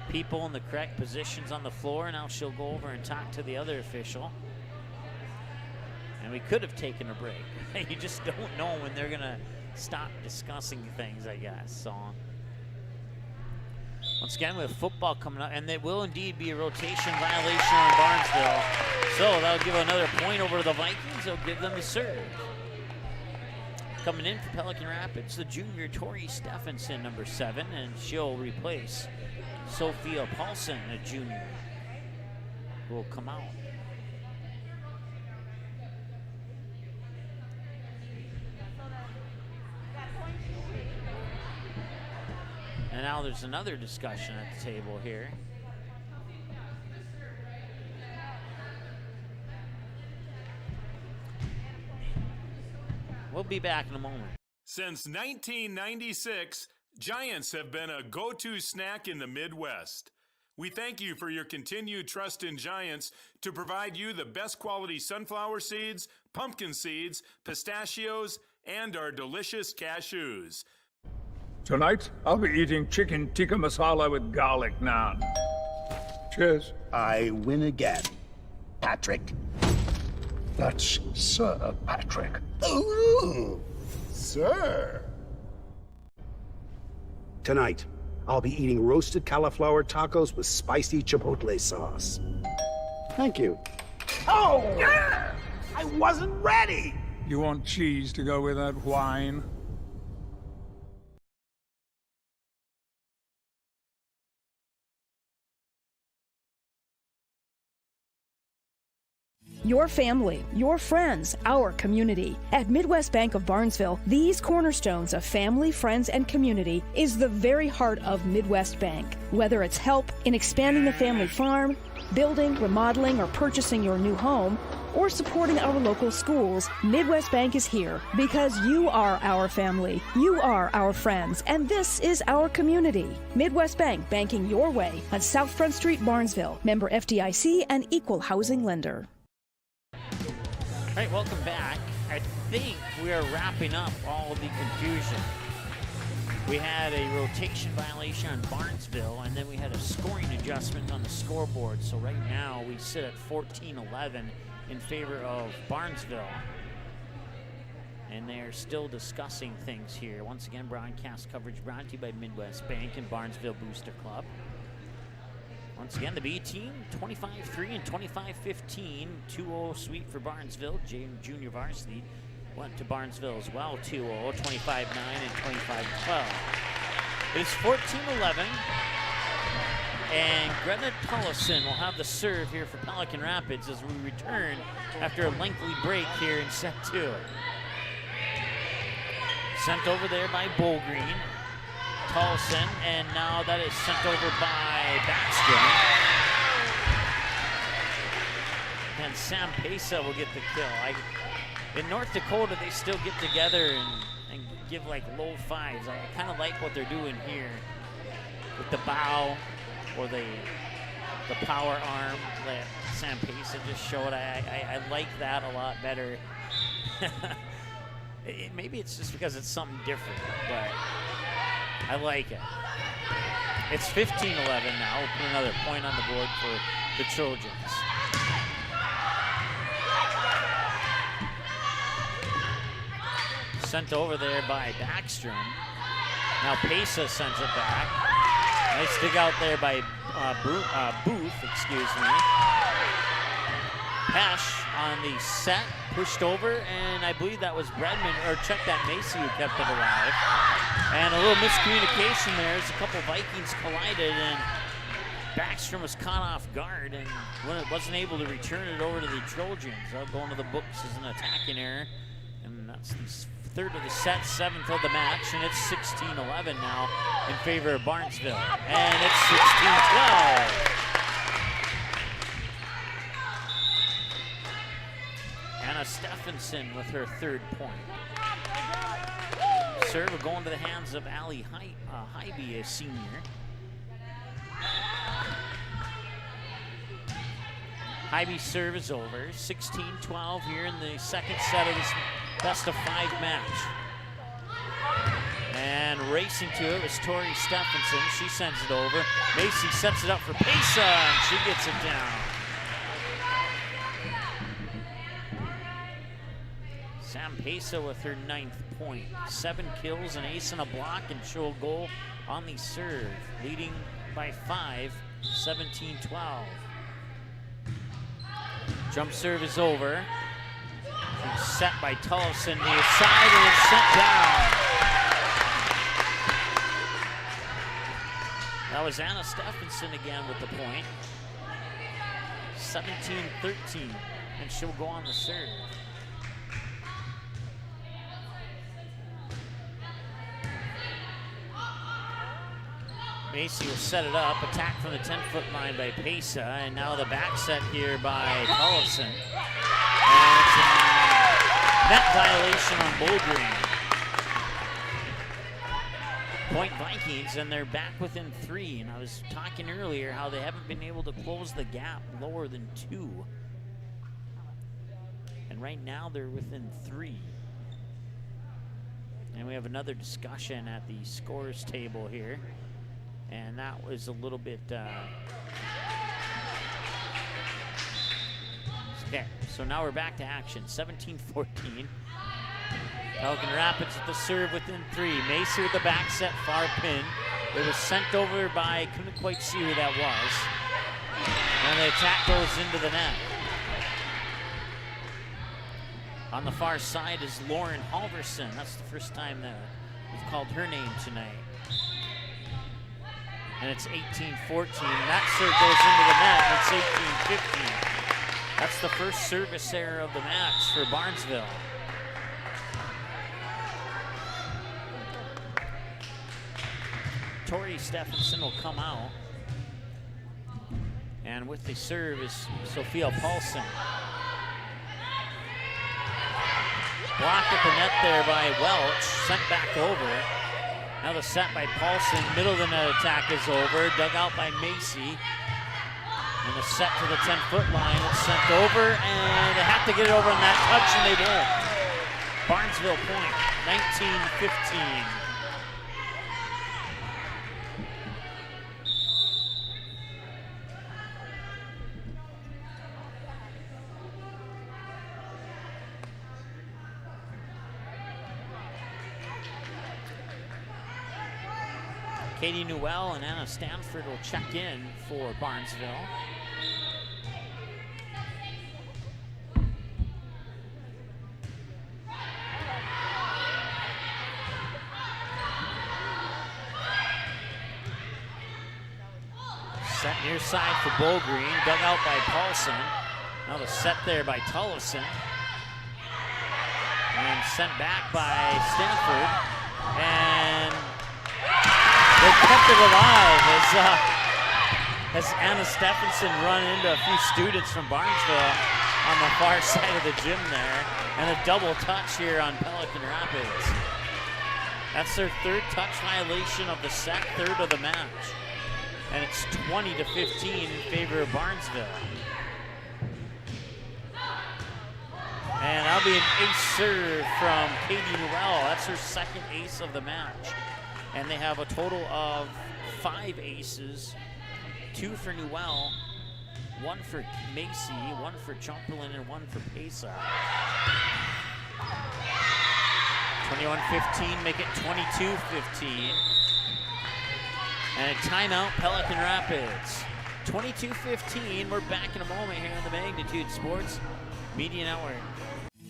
people in the correct positions on the floor. Now she'll go over and talk to the other official. And we could have taken a break. You just don't know when they're gonna stop discussing things, I guess. So once again, we have football coming up, and it will indeed be a rotation violation on Barnesville. So that'll give another point over to the Vikings. They'll give them the serve. Coming in for Pelican Rapids, the junior Tori Stephenson, number 7, and she'll replace Sophia Paulson, a junior, who will come out. And now there's another discussion at the table here. We'll be back in a moment. Since 1996, Giants have been a go-to snack in the Midwest. We thank you for your continued trust in Giants to provide you the best quality sunflower seeds, pumpkin seeds, pistachios, and our delicious cashews. Tonight, I'll be eating chicken tikka masala with garlic naan. Cheers. I win again, Patrick. That's Sir Patrick. Ooh, sir. Tonight, I'll be eating roasted cauliflower tacos with spicy chipotle sauce. Thank you. Oh! I wasn't ready! You want cheese to go with that wine? Your family, your friends, our community. At Midwest Bank of Barnesville, these cornerstones of family, friends, and community is the very heart of Midwest Bank. Whether it's help in expanding the family farm, building, remodeling, or purchasing your new home, or supporting our local schools, Midwest Bank is here because you are our family, you are our friends, and this is our community. Midwest Bank, banking your way on South Front Street, Barnesville. Member FDIC and equal housing lender. All right, welcome back. I think we are wrapping up all of the confusion. We had a rotation violation on Barnesville, and then we had a scoring adjustment on the scoreboard. So right now we sit at 14-11 in favor of Barnesville. And they're still discussing things here. Once again, broadcast coverage brought to you by Midwest Bank and Barnesville Booster Club. Once again, the B team, 25-3 and 25-15. 2-0 sweep for Barnesville. Junior varsity went to Barnesville as well, 2-0, 25-9 and 25-12. It is 14-11, and Greta Tullison will have the serve here for Pelican Rapids as we return after a lengthy break here in set 2. Sent over there by Bullgreen. Tullison, and now that is sent over by Backstrom. And Sam Pesa will get the kill. In North Dakota, they still get together and give like low fives. I kind of like what they're doing here with the bow or the power arm that Sam Pesa just showed. I like that a lot better. Maybe it's just because it's something different, but I like it. It's 15-11 now. We'll put another point on the board for the Trojans. Sent over there by Backstrom. Now Pesa sends it back. Nice dig out there by Booth, excuse me. Pesh on the set, pushed over, and I believe that was Bredman, or check that, Macy, who kept it alive. And a little miscommunication there as a couple Vikings collided, and Backstrom was caught off guard and wasn't able to return it over to the Trojans. Going to the books as an attacking error, and that's the third of the set, 7th of the match, and it's 16-11 now in favor of Barnesville. And it's 16-12. Anna Stephenson with her 3rd point. Serve going to the hands of Allie Hybe, a senior. Hybe's serve is over. 16-12 here in the second set of this best-of-5 match. And racing to it was Tori Stephenson. She sends it over. Macy sets it up for Pesa, and she gets it down. Sam Pesa with her 9th point. 7 kills, an ace and a block, and she'll goal on the serve, leading by 5, 17-12. Jump serve is over. And set by Tullison near side, and it's sent down. That was Anna Stephenson again with the point. 17-13, and she'll go on the serve. Macy will set it up, attack from the 10-foot line by Pesa, and now the back set here by Tullison. And it's a net violation on Bouldering. Point Vikings, and they're back within 3. And I was talking earlier how they haven't been able to close the gap lower than 2. And right now they're within 3. And we have another discussion at the scores table here. And that was a little bit, okay, so now we're back to action, 17-14. Pelican Rapids with the serve within 3. Macy with the back set, far pin. It was sent over by, couldn't quite see who that was. And the attack goes into the net. On the far side is Lauren Halverson. That's the first time that we've called her name tonight. And it's 18-14. That serve goes into the net, and it's 18-15. That's the first service error of the match for Barnesville. Tori Stephenson will come out. And with the serve is Sophia Paulson. Blocked at the net there by Welch, sent back over. Now the set by Paulson, middle of the net attack is over, dug out by Macy. And the set to the 10-foot line, it's sent over, and they have to get it over on that touch, and they did. Barnesville point, 19-15. Katie Newell and Anna Stanford will check in for Barnesville. Set near side for Bowgreen, dug out by Paulson. Now the set there by Tullison. And sent back by Stanford. And they kept it alive as Anna Stephenson run into a few students from Barnesville on the far side of the gym there. And a double touch here on Pelican Rapids. That's their 3rd touch violation of the set, 3rd of the match. And it's 20-15 in favor of Barnesville. And that'll be an ace serve from Katie Newell. That's her 2nd ace of the match. And they have a total of 5 aces, 2 for Newell, 1 for Macy, 1 for Chumperlin, and 1 for Pesa. 21-15, make it 22-15. And a timeout, Pelican Rapids. 22-15, we're back in a moment here on the Magnitude Sports Media Network.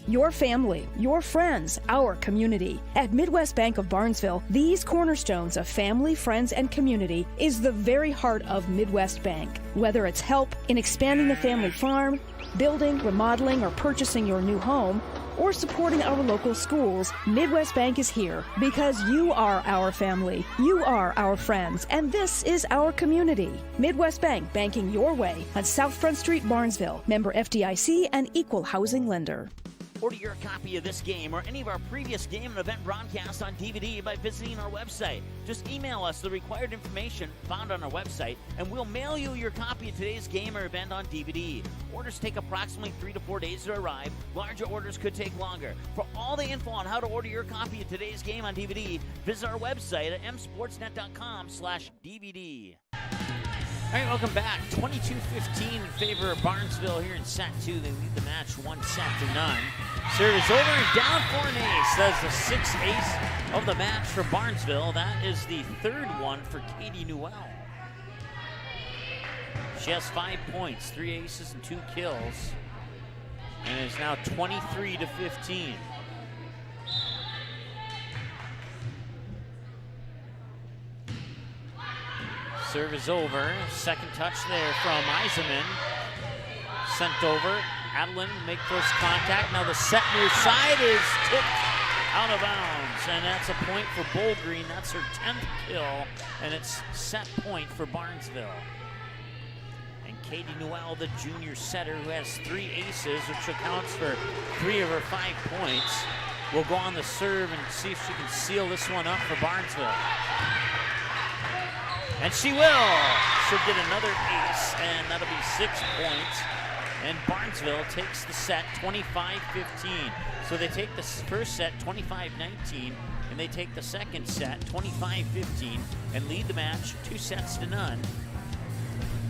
Your family, your friends, our community. At Midwest Bank of Barnesville, these cornerstones of family, friends, and community is the very heart of Midwest Bank. Whether it's help in expanding the family farm, building, remodeling, or purchasing your new home, or supporting our local schools, Midwest Bank is here because you are our family, you are our friends, and this is our community. Midwest Bank, banking your way on South Front Street, Barnesville. Member FDIC and equal housing lender. Order your copy of this game or any of our previous game and event broadcasts on DVD by visiting our website. Just email us the required information found on our website, and we'll mail you your copy of today's game or event on DVD. Orders take approximately 3 to 4 days to arrive. Larger orders could take longer. For all the info on how to order your copy of today's game on DVD, visit our website at msportsnet.com/DVD. All right, welcome back. 22-15 in favor of Barnesville here in set 2. They lead the match 1-0. Serve is over and down for an ace. That's the 6th ace of the match for Barnesville. That is the 3rd one for Katie Newell. She has 5 points, 3 aces and 2 kills, and is now 23-15. Serve is over. Second touch there from Eisenman. Sent over. Adeline make first contact. Now the set near side is tipped out of bounds. And that's a point for Bull Green. That's her 10th kill. And it's set point for Barnesville. And Katie Newell, the junior setter who has 3 aces, which accounts for 3 of her 5 points, will go on the serve and see if she can seal this one up for Barnesville. And she will. She'll get another ace, and that'll be 6 points. And Barnesville takes the set 25-15. So they take the first set 25-19, and they take the second set 25-15 and lead the match 2-0.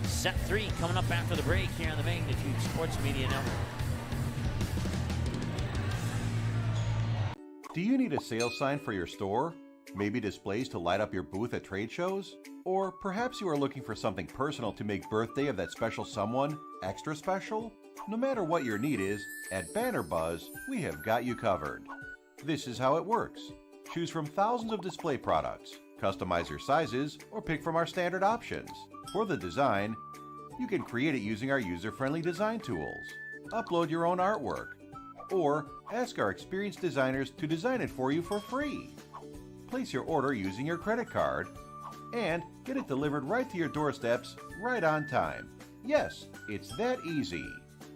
Set 3 coming up after the break here on the Magnitude Sports Media Network. Do you need a sales sign for your store? Maybe displays to light up your booth at trade shows? Or perhaps you are looking for something personal to make birthday of that special someone extra special? No matter what your need is, at Banner Buzz, we have got you covered. This is how it works. Choose from thousands of display products, customize your sizes, or pick from our standard options. For the design, you can create it using our user-friendly design tools, upload your own artwork, or ask our experienced designers to design it for you for free. Place your order using your credit card, and get it delivered right to your doorsteps right on time. Yes, it's that easy.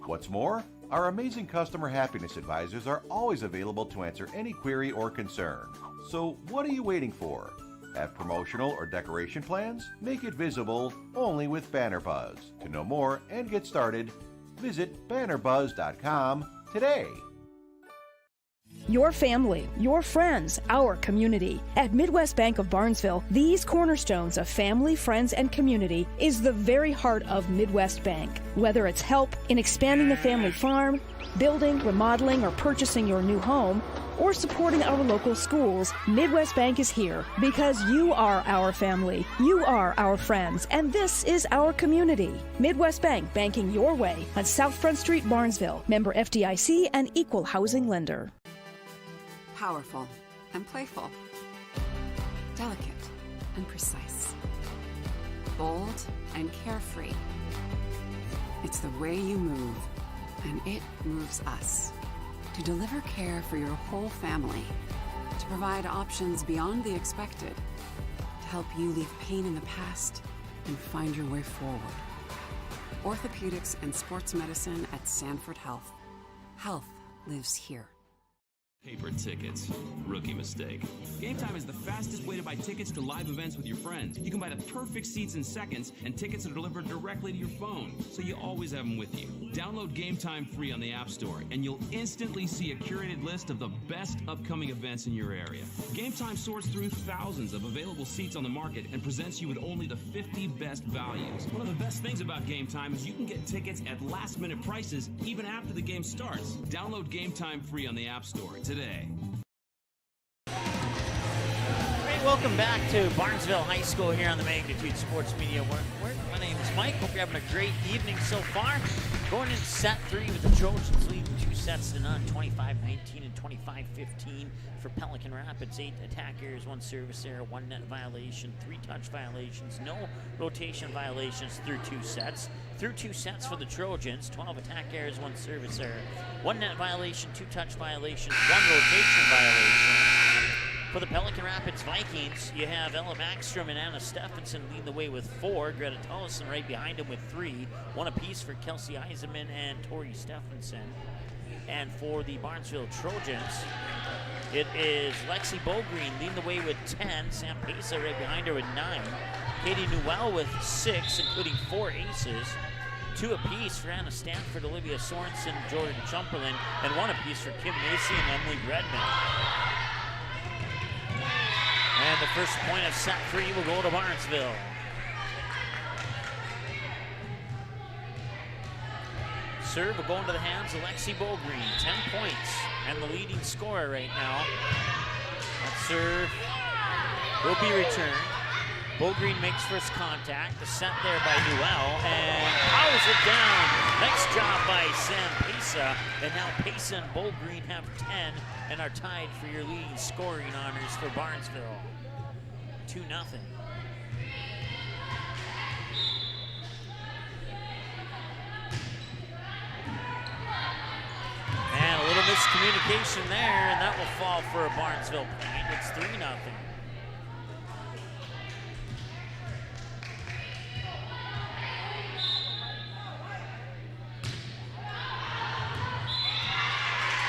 What's more, our amazing customer happiness advisors are always available to answer any query or concern. So what are you waiting for? Have promotional or decoration plans? Make it visible only with Banner Buzz. To know more and get started, visit bannerbuzz.com today. Your family, your friends, our community. At Midwest Bank of Barnesville, these cornerstones of family, friends, and community is the very heart of Midwest Bank. Whether it's help in expanding the family farm, building, remodeling, or purchasing your new home, or supporting our local schools, Midwest Bank is here because you are our family, you are our friends, and this is our community. Midwest Bank, banking your way on South Front Street, Barnesville. Member FDIC and equal housing lender. Powerful and playful, delicate and precise, bold and carefree. It's the way you move, and it moves us. To deliver care for your whole family, to provide options beyond the expected, to help you leave pain in the past and find your way forward. Orthopedics and sports medicine at Sanford Health. Health lives here. Paper tickets. Rookie mistake. Game Time is the fastest way to buy tickets to live events with your friends. You can buy the perfect seats in seconds, and tickets are delivered directly to your phone, so you always have them with you. Download Game Time free on the App Store, and you'll instantly see a curated list of the best upcoming events in your area. Game Time sorts through thousands of available seats on the market and presents you with only the 50 best values. One of the best things about Game Time is you can get tickets at last-minute prices even after the game starts. Download Game Time free on the App Store today. Great, welcome back to Barnesville High School here on the Magnitude Sports Media Network. My name is Mike. Hope you're having a great evening so far. Going into set 3 with the Trojans leading 2-0, 25-19 and 25-15 for Pelican Rapids. 8 attack errors, 1 service error, 1 net violation, 3 touch violations, no rotation violations through 2 sets. Through 2 sets for the Trojans, 12 attack errors, 1 service error, 1 net violation, 2 touch violations, 1 rotation violation. For the Pelican Rapids Vikings, you have Ella Backstrom and Anna Stephenson leading the way with 4. Greta Tullison right behind him with 3. 1 apiece for Kelsey Eisenman and Tori Stephenson. And for the Barnesville Trojans, it is Lexi Bogreen leading the way with 10. Sam Pesa right behind her with 9. Katie Newell with 6, including 4 aces. 2 apiece for Anna Stanford, Olivia Sorensen, Jordan Chumperland, and 1 apiece for Kim Macy and Emily Redmond. And the first point of set 3 will go to Barnesville. Serve will go into the hands of Lexi Bogreen. 10 points and the leading scorer right now. That serve will be returned. Bogreen makes first contact. The set there by Newell and powers it down. Nice job by Sam Pesa. And now Pesa and Bogreen have 10 and are tied for your leading scoring honors for Barnesville. 2-0. And a little miscommunication there, and that will fall for a Barnesville point. It's 3-0.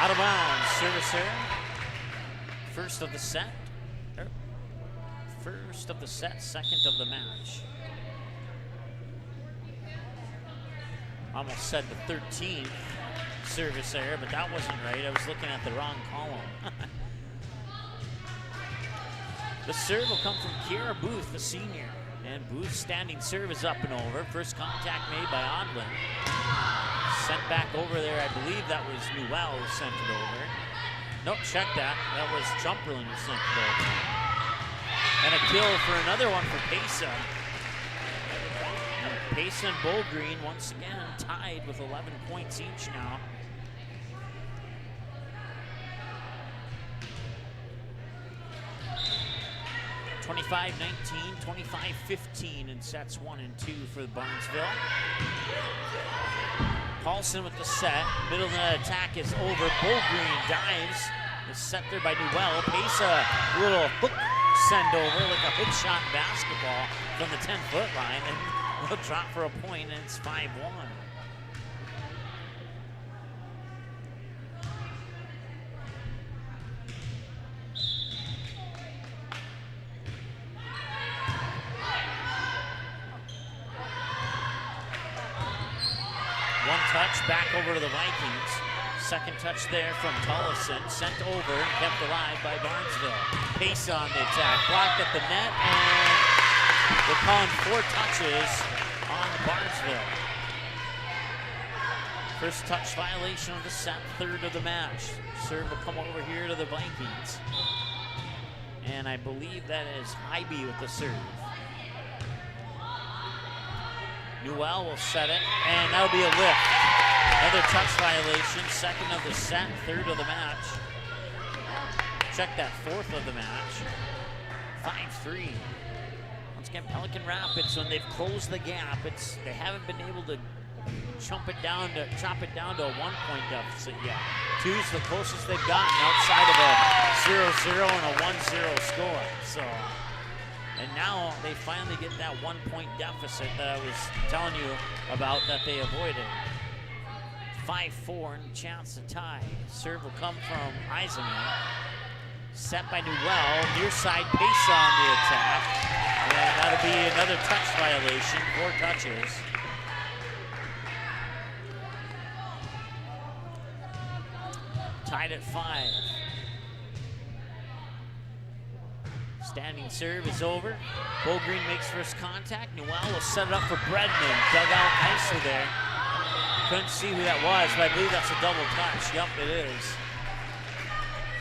Out of bounds, service error. First of the set. First of the set, second of the match. Almost said the 13th service error, but that wasn't right. I was looking at the wrong column. The serve will come from Kiara Booth, the senior. And Booth's standing serve is up and over. First contact made by Odlin. Sent back over there, I believe that was Newell who sent it over. Nope, check that. That was Chumperland who sent it over. And a kill for another one for Pesa. And Pesa and Bogreen once again tied with 11 points each now. (25-19, 25-15) in sets 1 and 2 for Barnesville. Paulson with the set. Middle of the attack is over. Bogreen dives. Is set there by Newell. Pesa, little hook send over, like a hook shot basketball from the 10-foot line, and he'll drop for a point, and it's 5-1. One touch back over to the Vikings. Second touch there from Tullison, sent over and kept alive by Barnesville. Pesa on the attack, blocked at the net, and they're calling 4 touches on Barnesville. First touch violation of the set, third of the match. Serve will come over here to the Vikings. And I believe that is Hybe with the serve. Newell will set it, and that'll be a lift. Another touch violation, second of the set, third of the match. Check that, fourth of the match. 5-3. Once again, Pelican Rapids, when they've closed the gap, they haven't been able to chop it down to a 1-point deficit yet. 2's the closest they've gotten outside of a 0-0 and a 1-0 score. So. And now they finally get that 1-point deficit that I was telling you about that they avoided. 5-4 and a chance to tie. Serve will come from Eisenman. Set by Newell. Near side Pesa on the attack. And that'll be another touch violation. 4 touches. Tied at 5. Standing serve is over. Bogreen makes first contact. Newell will set it up for Bredman. Dug out nicely there. Couldn't see who that was, but I believe that's a double touch. Yup, it is.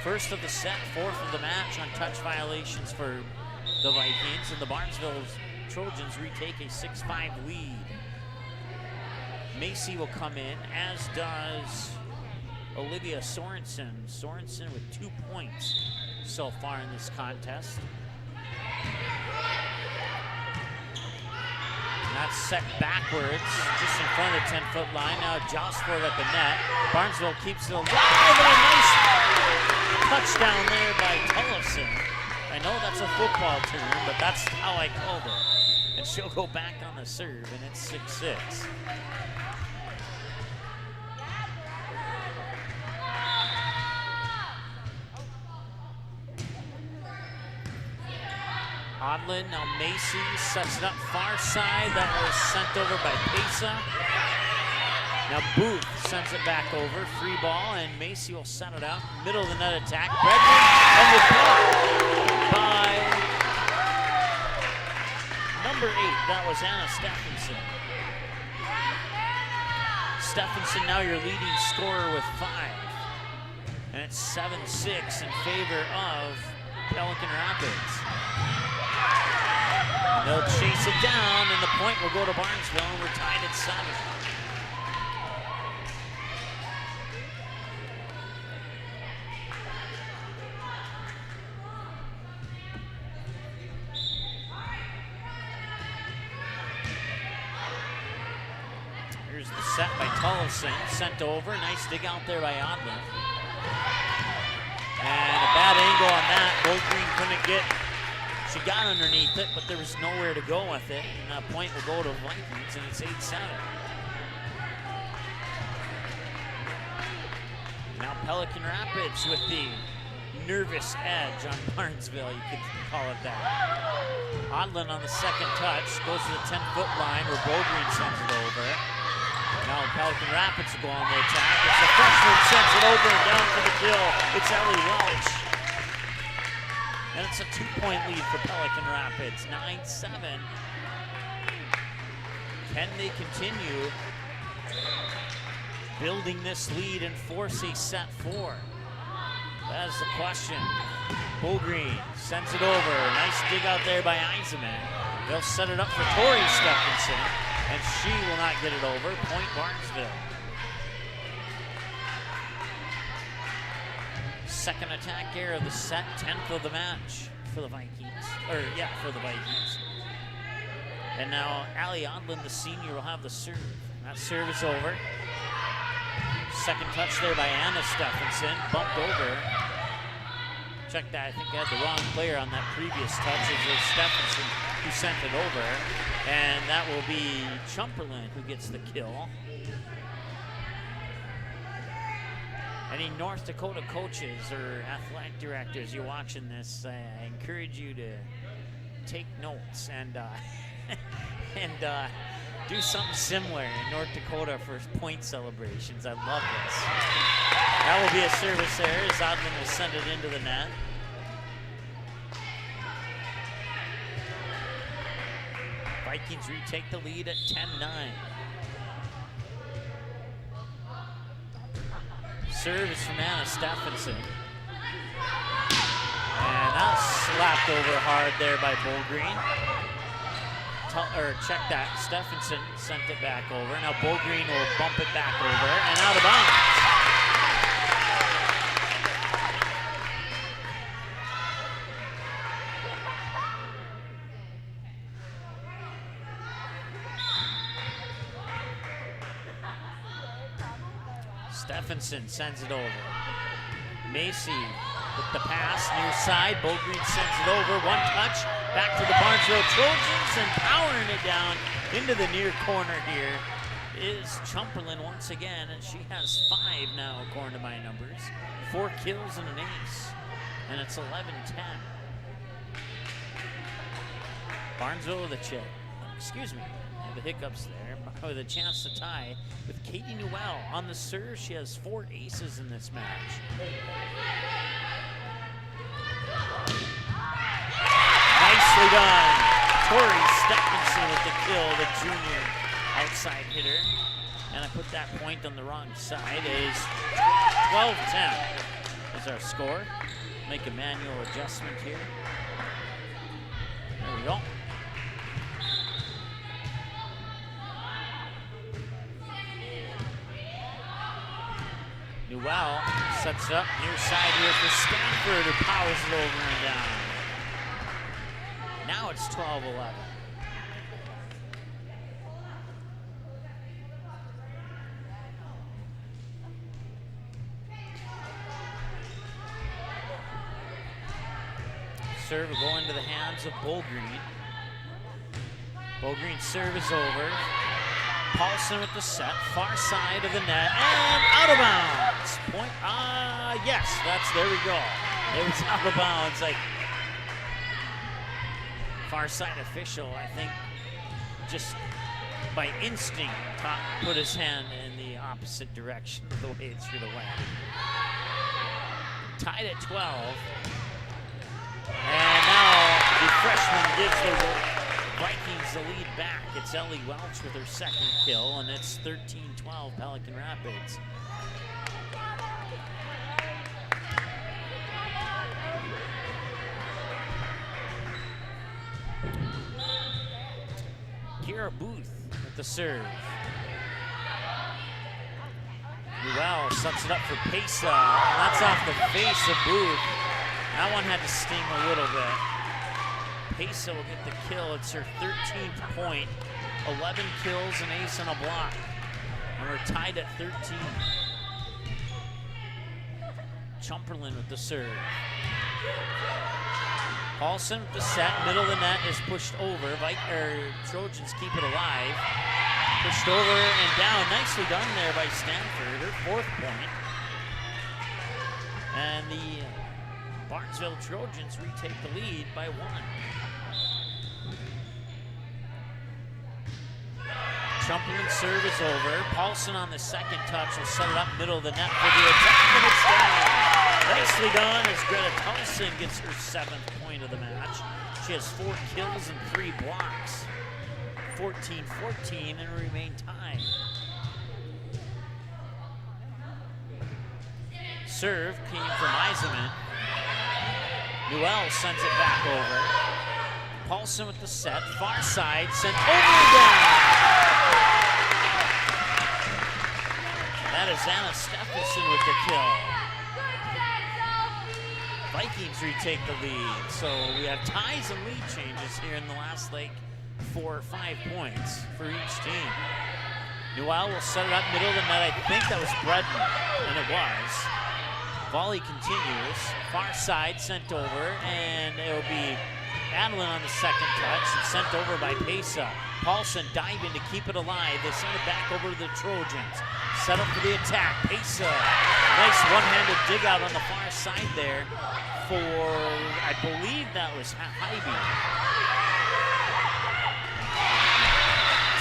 First of the set, fourth of the match on touch violations for the Vikings, and the Barnesville Trojans retake a 6-5 lead. Macy will come in, as does Olivia Sorensen. Sorensen with 2 points so far in this contest. And that's set backwards, just in front of the 10-foot line. Now just for it at the net. Barnesville keeps it alive, and a nice touchdown there by Tullison. I know that's a football term, but that's how I called it. And she'll go back on the serve, and it's 6-6. Odlin, now Macy sets it up far side. That was sent over by Pesa. Now Booth sends it back over, free ball, and Macy will send it out. Middle of the net attack. Bredman, and the block by number 8. That was Anna Stephenson. Stephenson now your leading scorer with 5. And it's 7-6 in favor of Pelican Rapids. And they'll chase it down, and the point will go to Barnesville, and we're tied at 7. Here's the set by Tullison, sent over. Nice dig out there by Odlin. And a bad angle on that. Green couldn't get, she got underneath it, but there was nowhere to go with it. And that point will go to Vikings, and it's 8-7. Now Pelican Rapids with the nervous edge on Barnesville, you could call it that. Odlin on the second touch, goes to the 10-foot line where Green sends it over. Now Pelican Rapids will go on the attack. It's the freshman sends it over and down for the kill. It's Ellie Welch. And it's a 2-point lead for Pelican Rapids, 9-7. Can they continue building this lead and force a set 4? That is the question. Green sends it over. Nice dig out there by Eisenman. They'll set it up for Tori Stephenson, and she will not get it over. Point Barnesville. Second attack error of the set, 10th of the match for the Vikings. For the Vikings. And now Allie Odlin, the senior, will have the serve. That serve is over. Second touch there by Anna Stephenson, bumped over. Check that, I think I had the wrong player on that previous touch. It was Stephenson who sent it over. And that will be Chumperland who gets the kill. Any North Dakota coaches or athletic directors, you're watching this, I encourage you to take notes and do something similar in North Dakota for point celebrations. I love this. That will be a service error as Odlin will send it into the net. Vikings retake the lead at 10-9. Serve is from Anna Stephenson. And that's slapped over hard there by Green. Check that, Stephenson sent it back over. Now Green will bump it back over and out of bounds. Stephenson sends it over. Macy with the pass near side. Green sends it over. One touch back to the Barnesville Trojans and powering it down into the near corner here is Chumperland once again, and she has 5 now according to my numbers. 4 kills and an ace, and it's 11-10. Barnesville with a check. Excuse me, I have the hiccups there. With a chance to tie with Katie Newell on the serve. She has 4 aces in this match. Nicely done. Tori Stephenson with the kill, the junior outside hitter. And I put that point on the wrong side. It is 12-10 is our score. Make a manual adjustment here. There we go. Newell sets it up near side here for Stanford, who powers it over and down. Now it's 12-11. Serve will go into the hands of Green. Green's serve is over. Paulson with the set, far side of the net, and out of bounds. Point, yes, there we go. It was out of bounds. Far side official, I think, just by instinct, put his hand in the opposite direction of the way it should have went. Tied at 12. And now the freshman gives the Vikings the lead back. It's Ellie Welch with her second kill, and it's 13-12 Pelican Rapids. Kira Booth with the serve. Newell sets it up for Pesa. That's off the face of Booth. That one had to sting a little bit. Pesa will get the kill. It's her 13th point. 11 kills, an ace, and a block. And we're tied at 13. Chumperland with the serve. Paulson with the set. Middle of the net is pushed over. Trojans keep it alive. Pushed over and down. Nicely done there by Stanford. Her 4th point. And the Barnesville Trojans retake the lead by 1. Chumperland's serve is over. Paulson on the second touch will set it up middle of the net for the attack, and it's down. Nicely done as Greta Paulson gets her 7th point of the match. She has 4 kills and 3 blocks. 14-14 and remain tied. Serve came from Eisenman. Newell sends it back over. Paulson with the set. Far side, sent over and down. That is Anna Stephenson with the kill. Vikings retake the lead. So we have ties and lead changes here in the last 4 or 5 points for each team. Newell will set it up middle of the net. I think that was Bredman, and it was. Volley continues. Far side sent over, and it'll be Adeline on the second touch and sent over by Pesa. Paulson diving to keep it alive. They send it back over to the Trojans. Set up for the attack. Pesa. Nice one-handed dig out on the far side there for, I believe that was Hybe.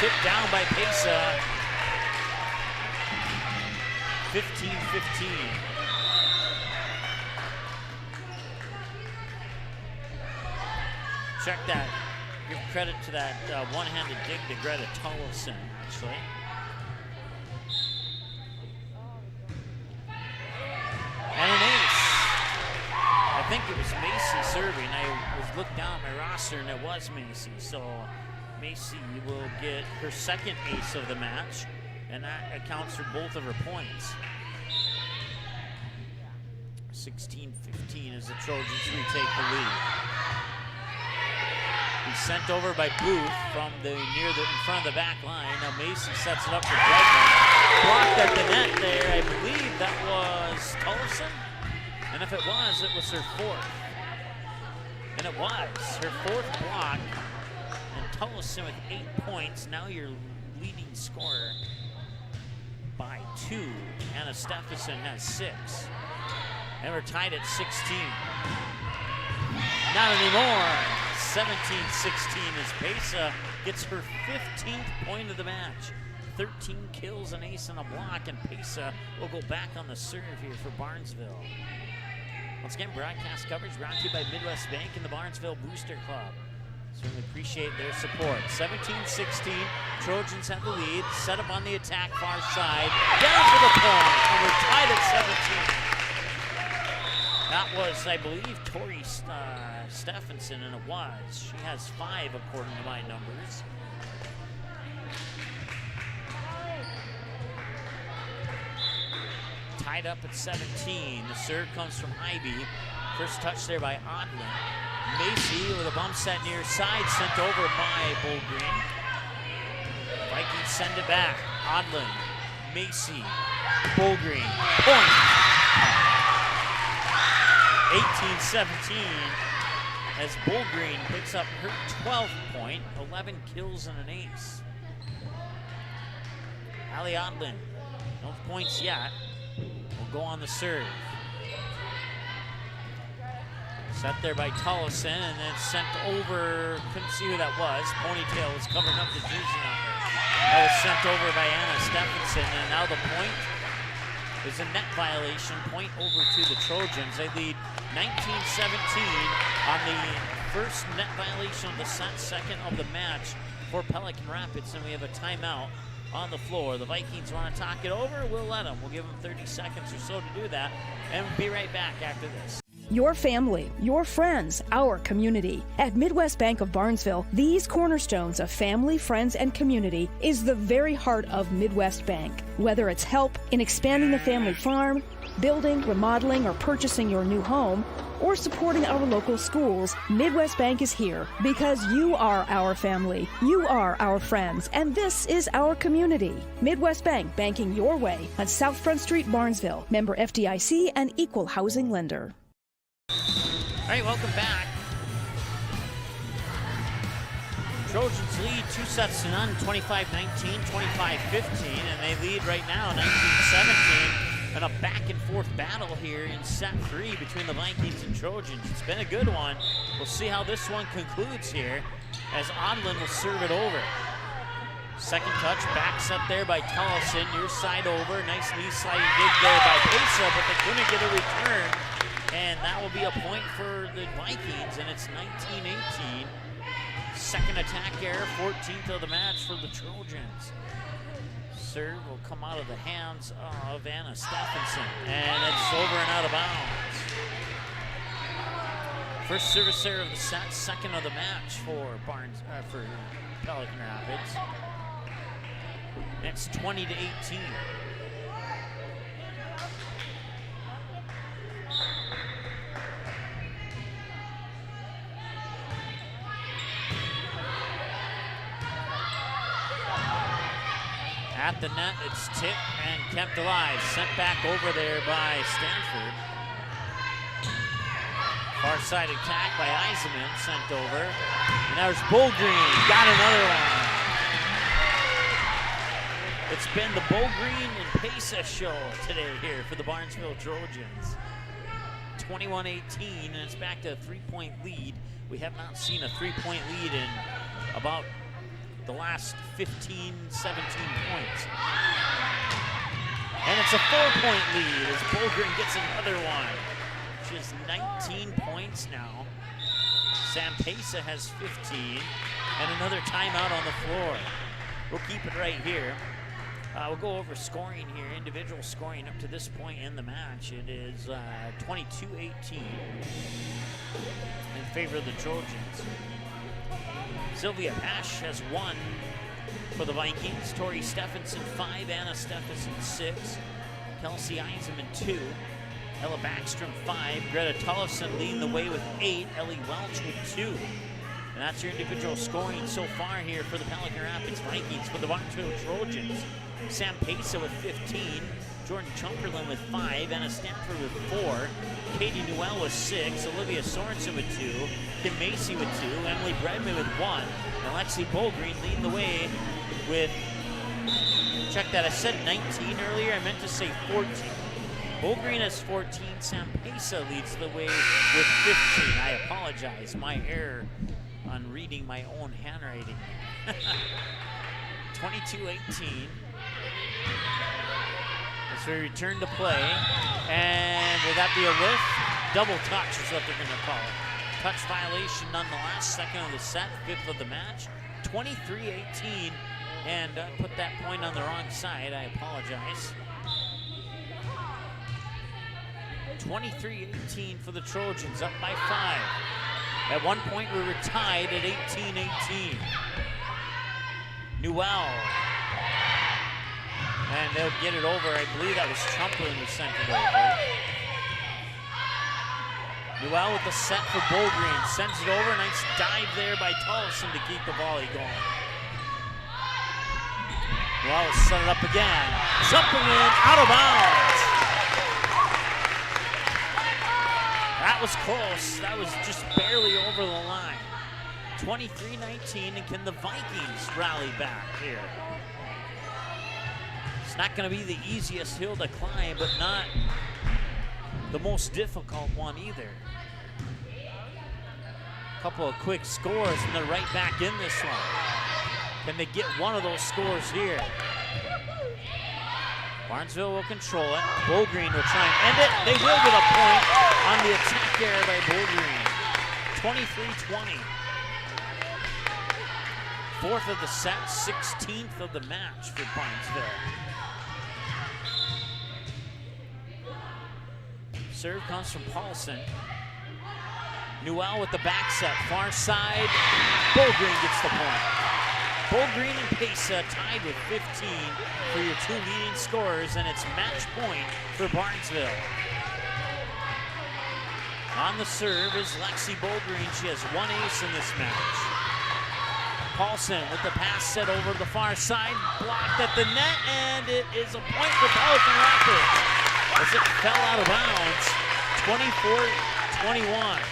Tipped down by Pesa. 15-15. Check that. Give credit to that one-handed dig to Greta Tollefson, actually. And an ace. I think it was Macy serving. I was looked down at my roster, and it was Macy. So Macy will get her 2nd ace of the match, and that accounts for both of her points. 16-15 as the Trojans retake the lead. He's sent over by Booth from in front of the back line. Now Macy sets it up for Bredman. Blocked at the net there. I believe that was Tollefson. And if it was her 4th. And it was her 4th block. And Tollefson with 8 points. Now your leading scorer by 2. Anna Stephenson has 6. And we're tied at 16. Not anymore. 17-16 as Pesa gets her 15th point of the match. 13 kills, an ace, and a block, and Pesa will go back on the serve here for Barnesville. Once again, broadcast coverage brought to you by Midwest Bank and the Barnesville Booster Club. Certainly appreciate their support. 17-16, Trojans have the lead. Set up on the attack, far side. Down for the point, and we're tied at 17. That was, I believe, Tori Stephenson, and it was. She has 5 according to my numbers. Tied up at 17. The serve comes from Hybe. First touch there by Odlin. Macy with a bump set near side, sent over by Bullgreen. Vikings send it back. Odlin, Macy, Bullgreen, point. 18-17 as Bullgreen picks up her 12th point, 11 kills and an ace. Allie Odlin, no points yet, will go on the serve. Set there by Tollefson and then sent over, couldn't see who that was. Ponytail was covering up the jersey number. That was sent over by Anna Stephenson, and now the point is a net violation. Point over to the Trojans. They lead 19-17 on the first net violation of the set, second of the match for Pelican Rapids, and we have a timeout on the floor. The Vikings want to talk it over. We'll let them. We'll give them 30 seconds or so to do that, and we'll be right back after this. Your family, your friends, our community. At Midwest Bank of Barnesville, these cornerstones of family, friends, and community is the very heart of Midwest Bank. Whether it's help in expanding the family farm, building, remodeling, or purchasing your new home, or supporting our local schools, Midwest Bank is here because you are our family, you are our friends, and this is our community. Midwest Bank, banking your way on South Front Street, Barnesville. Member FDIC and equal housing lender. All right, welcome back. Trojans lead 2-0, 25-19, 25-15, and they lead right now 19-17 in a back-and-forth battle here in set 3 between the Vikings and Trojans. It's been a good one. We'll see how this one concludes here as Odlin will serve it over. Second touch, backs up there by Tollefson, near side over. Nice knee sliding dig there by Pesa, but they couldn't get a return. And that will be a point for the Vikings, and it's 19-18. Second attack error, 14th of the match for the Trojans. Serve will come out of the hands of Anna Stephenson, and it's over and out of bounds. First service error of the set, second of the match for for Pelican Rapids. It's 20-18. At the net, it's tipped and kept alive. Sent back over there by Stanford. Far side attack by Eisenman, sent over. And there's Bullgreen, got another one. It's been the Bullgreen and Pesa show today here for the Barnesville Trojans. 21-18, and it's back to a 3-point lead. We have not seen a 3-point lead in about the last 15, 17 points. And it's a 4-point lead as Bullgreen gets another one, which is 19 points now. Sam Pesa has 15, and another timeout on the floor. We'll keep it right here. We'll go over scoring here, individual scoring up to this point in the match. It is 22-18 in favor of the Trojans. Sylvia Pash has 1 for the Vikings. Tori Stephenson 5, Anna Stephenson 6, Kelsey Eisenman 2, Ella Backstrom 5, Greta Tollefson leading the way with 8, Ellie Welch with 2. And that's your individual scoring so far here for the Pelican Rapids Vikings. For the Barnesville Trojans, Sam Pesa with 15, Jordan Chumperlin with 5, Anna Stanford with 4, Katie Newell with 6, Olivia Sorensen with 2, Kim Macy with 2, Emily Bredman with 1, and Lexi Bullgreen leading the way with, check that, I said 19 earlier, I meant to say 14. Bullgreen has 14, Sam Pesa leads the way with 15. I apologize, my error on reading my own handwriting. 22-18. As we return to play, and will that be a whiff? Double touch is what they're going to call it. Touch violation nonetheless, second of the set, 5th of the match. 23-18, and put that point on the wrong side, I apologize. 23-18 for the Trojans, up by 5. At one point, we were tied at 18-18. Newell. And they'll get it over. I believe that was Chumplin who sent it over. Newell with the set for Bullgreen. Sends it over. Nice dive there by Tollefson to keep the volley going. Newell will set it up again. Chumplin out of bounds. That was close. That was just barely over the line. 23-19, and can the Vikings rally back here? It's not going to be the easiest hill to climb, but not the most difficult one either. Couple of quick scores, and they're right back in this one. Can they get one of those scores here? Barnesville will control it. Bowgreen will try and end it. They will get a point on the attack error by Bowgreen. 23-20. Fourth of the set, 16th of the match for Barnesville. Serve comes from Paulson. Newell with the back set, far side. Bowgreen gets the point. Bowgreen and Pesa tied with 15 for your two leading scorers, and it's match point for Barnesville. On the serve is Lexi Bowgreen. She has one ace in this match. Paulson with the pass set over to the far side, blocked at the net, and it is a point for Pelican Rapids as it fell out of bounds, 24-21.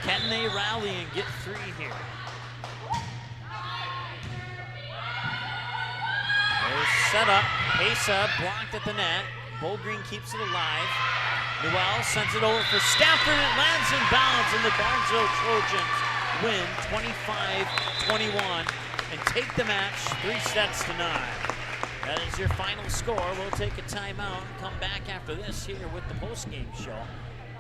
Can they rally and get three here? There's set up. Pesa blocked at the net. Bowgreen keeps it alive. Newell sends it over for Stafford. It lands in bounds, and the Barnesville Trojans win 25-21 and take the match 3-9. That is your final score. We'll take a timeout and come back after this here with the post-game show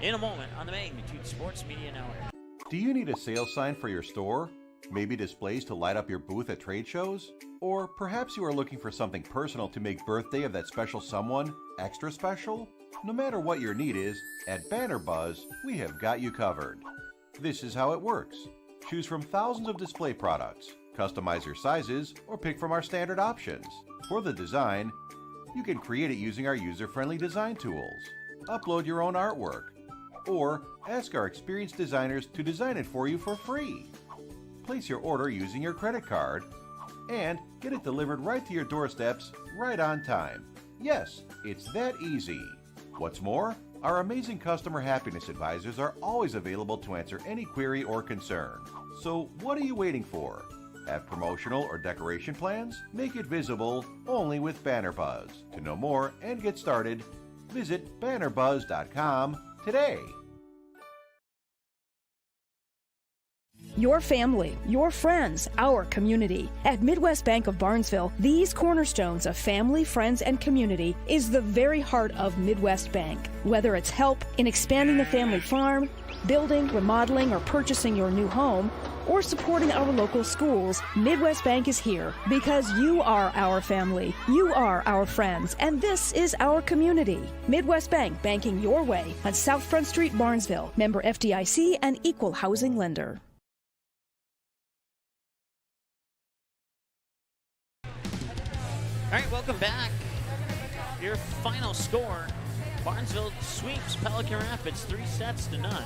in a moment on the Magnitude Sports Media Network. Do you need a sales sign for your store? Maybe displays to light up your booth at trade shows? Or perhaps you are looking for something personal to make birthday of that special someone extra special? No matter what your need is, at Banner Buzz, we have got you covered. This is how it works. Choose from thousands of display products, customize your sizes, or pick from our standard options. For the design, you can create it using our user-friendly design tools, upload your own artwork, or ask our experienced designers to design it for you for free. Place your order using your credit card and get it delivered right to your doorsteps right on time. Yes, it's that easy. What's more, our amazing customer happiness advisors are always available to answer any query or concern. So what are you waiting for? Have promotional or decoration plans? Make it visible only with Banner Buzz. To know more and get started, visit bannerbuzz.com today. Your family, your friends, our community. At Midwest Bank of Barnesville, these cornerstones of family, friends, and community is the very heart of Midwest Bank. Whether it's help in expanding the family farm, building, remodeling, or purchasing your new home, or supporting our local schools, Midwest Bank is here because you are our family, you are our friends, and this is our community. Midwest Bank, banking your way on South Front Street, Barnesville. Member FDIC and equal housing lender. All right, welcome back. Your final score, Barnesville sweeps Pelican Rapids 3-0.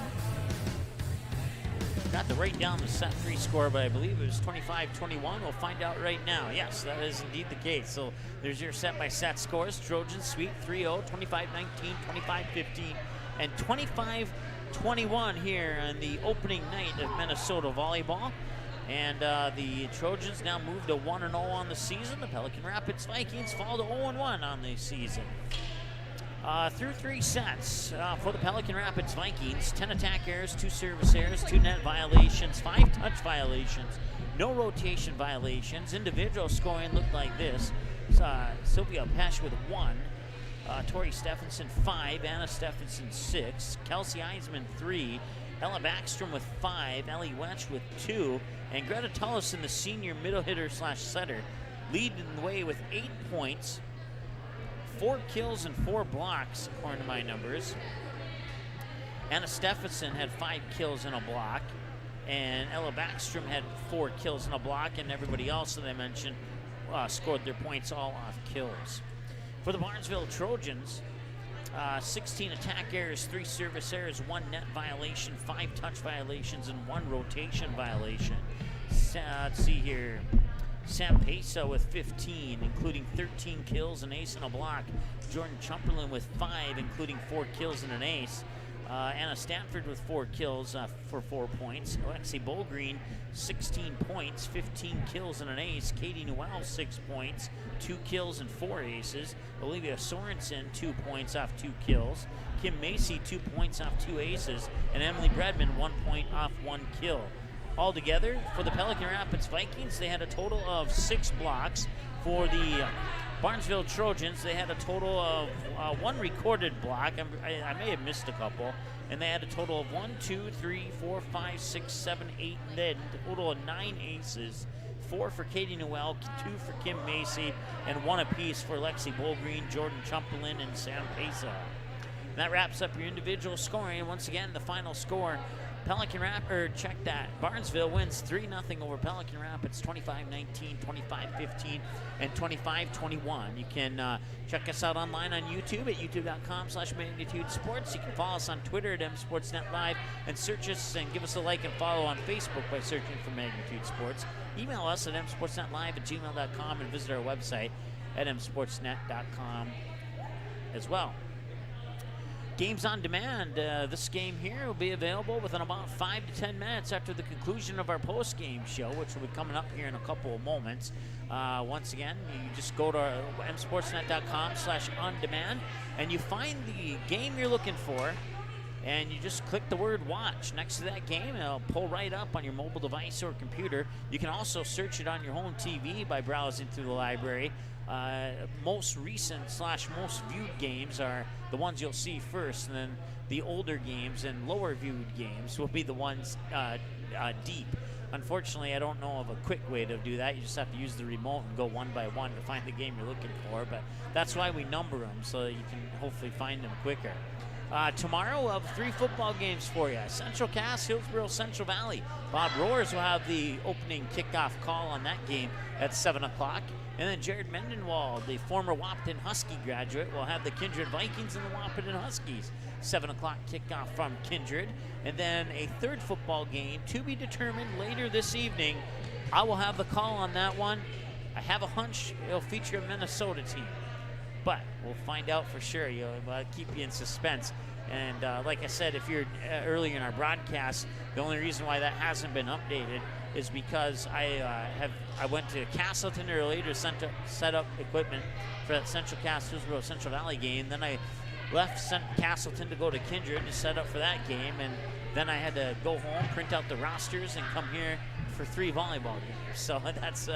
Got to write down the set 3 score, but I believe it was 25-21. We'll find out right now. Yes, that is indeed the case. So there's your set-by-set scores. Trojans sweep 3-0, 25-19, 25-15, and 25-21 here on the opening night of Minnesota Volleyball. And the Trojans now move to 1-0 on the season. The Pelican Rapids Vikings fall to 0-1 on the season. Through 3 sets for the Pelican Rapids Vikings, 10 attack errors, 2 service errors, 2 net violations, 5 touch violations, no rotation violations. Individual scoring looked like this. Sylvia Pesch with 1, Tori Stephenson 5, Anna Stephenson 6, Kelsey Eisman 3, Ella Backstrom with 5, Ellie Wetch with 2, and Greta Tullison, the senior middle hitter / setter, leading the way with 8 points, 4 kills and 4 blocks, according to my numbers. Anna Stephenson had 5 kills and a block, and Ella Backstrom had 4 kills and a block, and everybody else that I mentioned scored their points all off kills. For the Barnesville Trojans, 16 attack errors, 3 service errors, 1 net violation, 5 touch violations, and 1 rotation violation. Let's see here. Sam Pesa with 15, including 13 kills, an ace, and a block. Jordan Chumperland with 5, including 4 kills and an ace. Anna Stanford with 4 kills for 4 points. Lexi Bowgreen, 16 points, 15 kills and an ace. Katie Newell, 6 points, 2 kills and 4 aces. Olivia Sorensen, 2 points off 2 kills. Kim Macy, 2 points off 2 aces. And Emily Bradman, 1 point off 1 kill. Altogether, for the Pelican Rapids Vikings, they had a total of 6 blocks. For the Barnesville Trojans, they had a total of 1 recorded block. I may have missed a couple. And they had a total of 1, 2, 3, 4, 5, 6, 7, 8, and then a total of 9 aces. 4 for Katie Newell, 2 for Kim Macy, and 1 apiece for Lexi Bowgreen, Jordan Chumperlin, and Sam Pesa. And that wraps up your individual scoring. And once again, the final score, Barnesville wins 3-0 over Pelican Rapids, 25-19, 25-15, and 25-21. You can check us out online on YouTube at youtube.com/Magnitude Sports. You can follow us on Twitter at MSportsNet Live, and search us and give us a like and follow on Facebook by searching for Magnitude Sports. Email us at msportsnetlive@gmail.com and visit our website at msportsnet.com as well. Games on demand. This game here will be available within about 5 to 10 minutes after the conclusion of our post-game show, which will be coming up here in a couple of moments. Once again, you just go to msportsnet.com/on-demand, and you find the game you're looking for, and you just click the word watch next to that game, and it'll pull right up on your mobile device or computer. You can also search it on your home TV by browsing through the library. Most recent / most viewed games are the ones you'll see first, and then the older games and lower viewed games will be the ones deep. Unfortunately, I don't know of a quick way to do that. You just have to use the remote and go one by one to find the game you're looking for, but that's why we number them, so that you can hopefully find them quicker. Tomorrow we'll have 3 football games for you. Central Cass, Hillsborough, Central Valley. Bob Roars will have the opening kickoff call on that game at 7 o'clock. And then Jared Mendenwald, the former Wahpeton Husky graduate, will have the Kindred Vikings and the Wahpeton Huskies. 7 o'clock kickoff from Kindred. And then a 3rd football game to be determined later this evening. I will have the call on that one. I have a hunch it'll feature a Minnesota team, but we'll find out for sure. I'll keep you in suspense. And like I said, if you're earlier in our broadcast, the only reason why that hasn't been updated is because I went to Castleton early to set up equipment for that Central Cass Hillsborough Central Valley game. Then I left Castleton to go to Kindred to set up for that game, and then I had to go home, print out the rosters, and come here for 3 volleyball games. So that's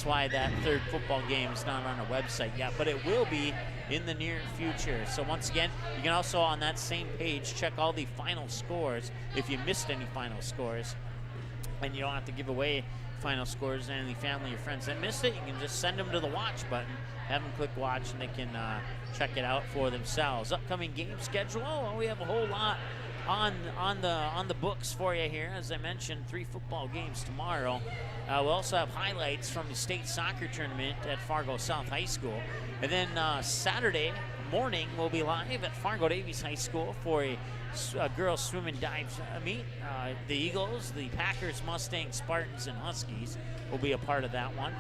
why that 3rd football game is not on our website yet, but it will be in the near future. So once again, you can also on that same page check all the final scores if you missed any final scores. And you don't have to give away final scores to any family or friends that missed it. You can just send them to the watch button, have them click watch, and they can check it out for themselves. Upcoming game schedule, well, we have a whole lot on the books for you here. As I mentioned, 3 football games tomorrow. We'll also have highlights from the state soccer tournament at Fargo South High School. And then Saturday morning, we'll be live at Fargo Davies High School for a girls swim and dive meet. The Eagles, the Packers, Mustangs, Spartans, and Huskies will be a part of that one.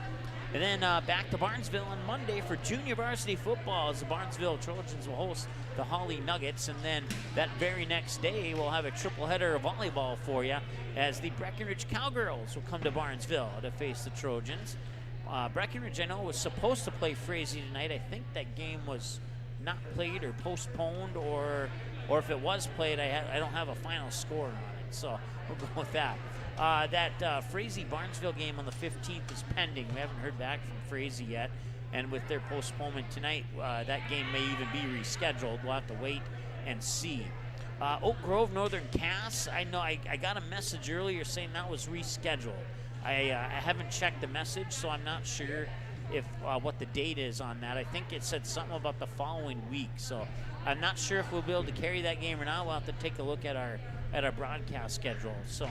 And then back to Barnesville on Monday for junior varsity football, as the Barnesville Trojans will host the Holly Nuggets. And then that very next day, we'll have a triple header of volleyball for you, as the Breckenridge Cowgirls will come to Barnesville to face the Trojans. Breckenridge, I know, was supposed to play Frazee tonight. I think that game was not played or postponed, or if it was played, I don't have a final score on it, so we'll go with that. That Frazee Barnesville game on the 15th is pending. We haven't heard back from Frazee yet, and with their postponement tonight, that game may even be rescheduled. We'll have to wait and see. Oak Grove Northern Cass, I know I got a message earlier saying that was rescheduled. I haven't checked the message, so I'm not sure if what the date is on that. I think it said something about the following week, so I'm not sure if we'll be able to carry that game or not. We'll have to take a look at our broadcast schedule. So,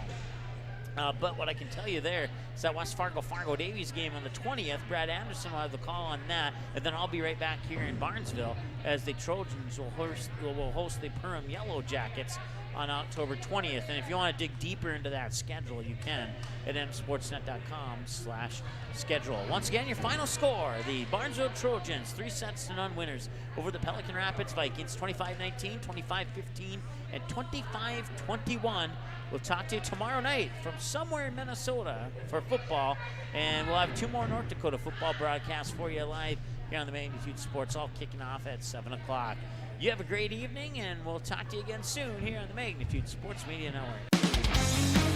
but what I can tell you there is that West Fargo Davies game on the 20th, Brad Anderson will have the call on that, and then I'll be right back here in Barnesville as the Trojans will host the Perham Yellow Jackets on October 20th. And if you want to dig deeper into that schedule, you can at msportsnet.com/schedule. Once again, your final score, the Barnesville Trojans, 3-0 winners over the Pelican Rapids Vikings, 25-19, 25-15, and 25-21. We'll talk to you tomorrow night from somewhere in Minnesota for football, and we'll have 2 more North Dakota football broadcasts for you live here on the Magnitude Sports, all kicking off at 7 o'clock. You have a great evening, and we'll talk to you again soon here on the Magnitude Sports Media Network.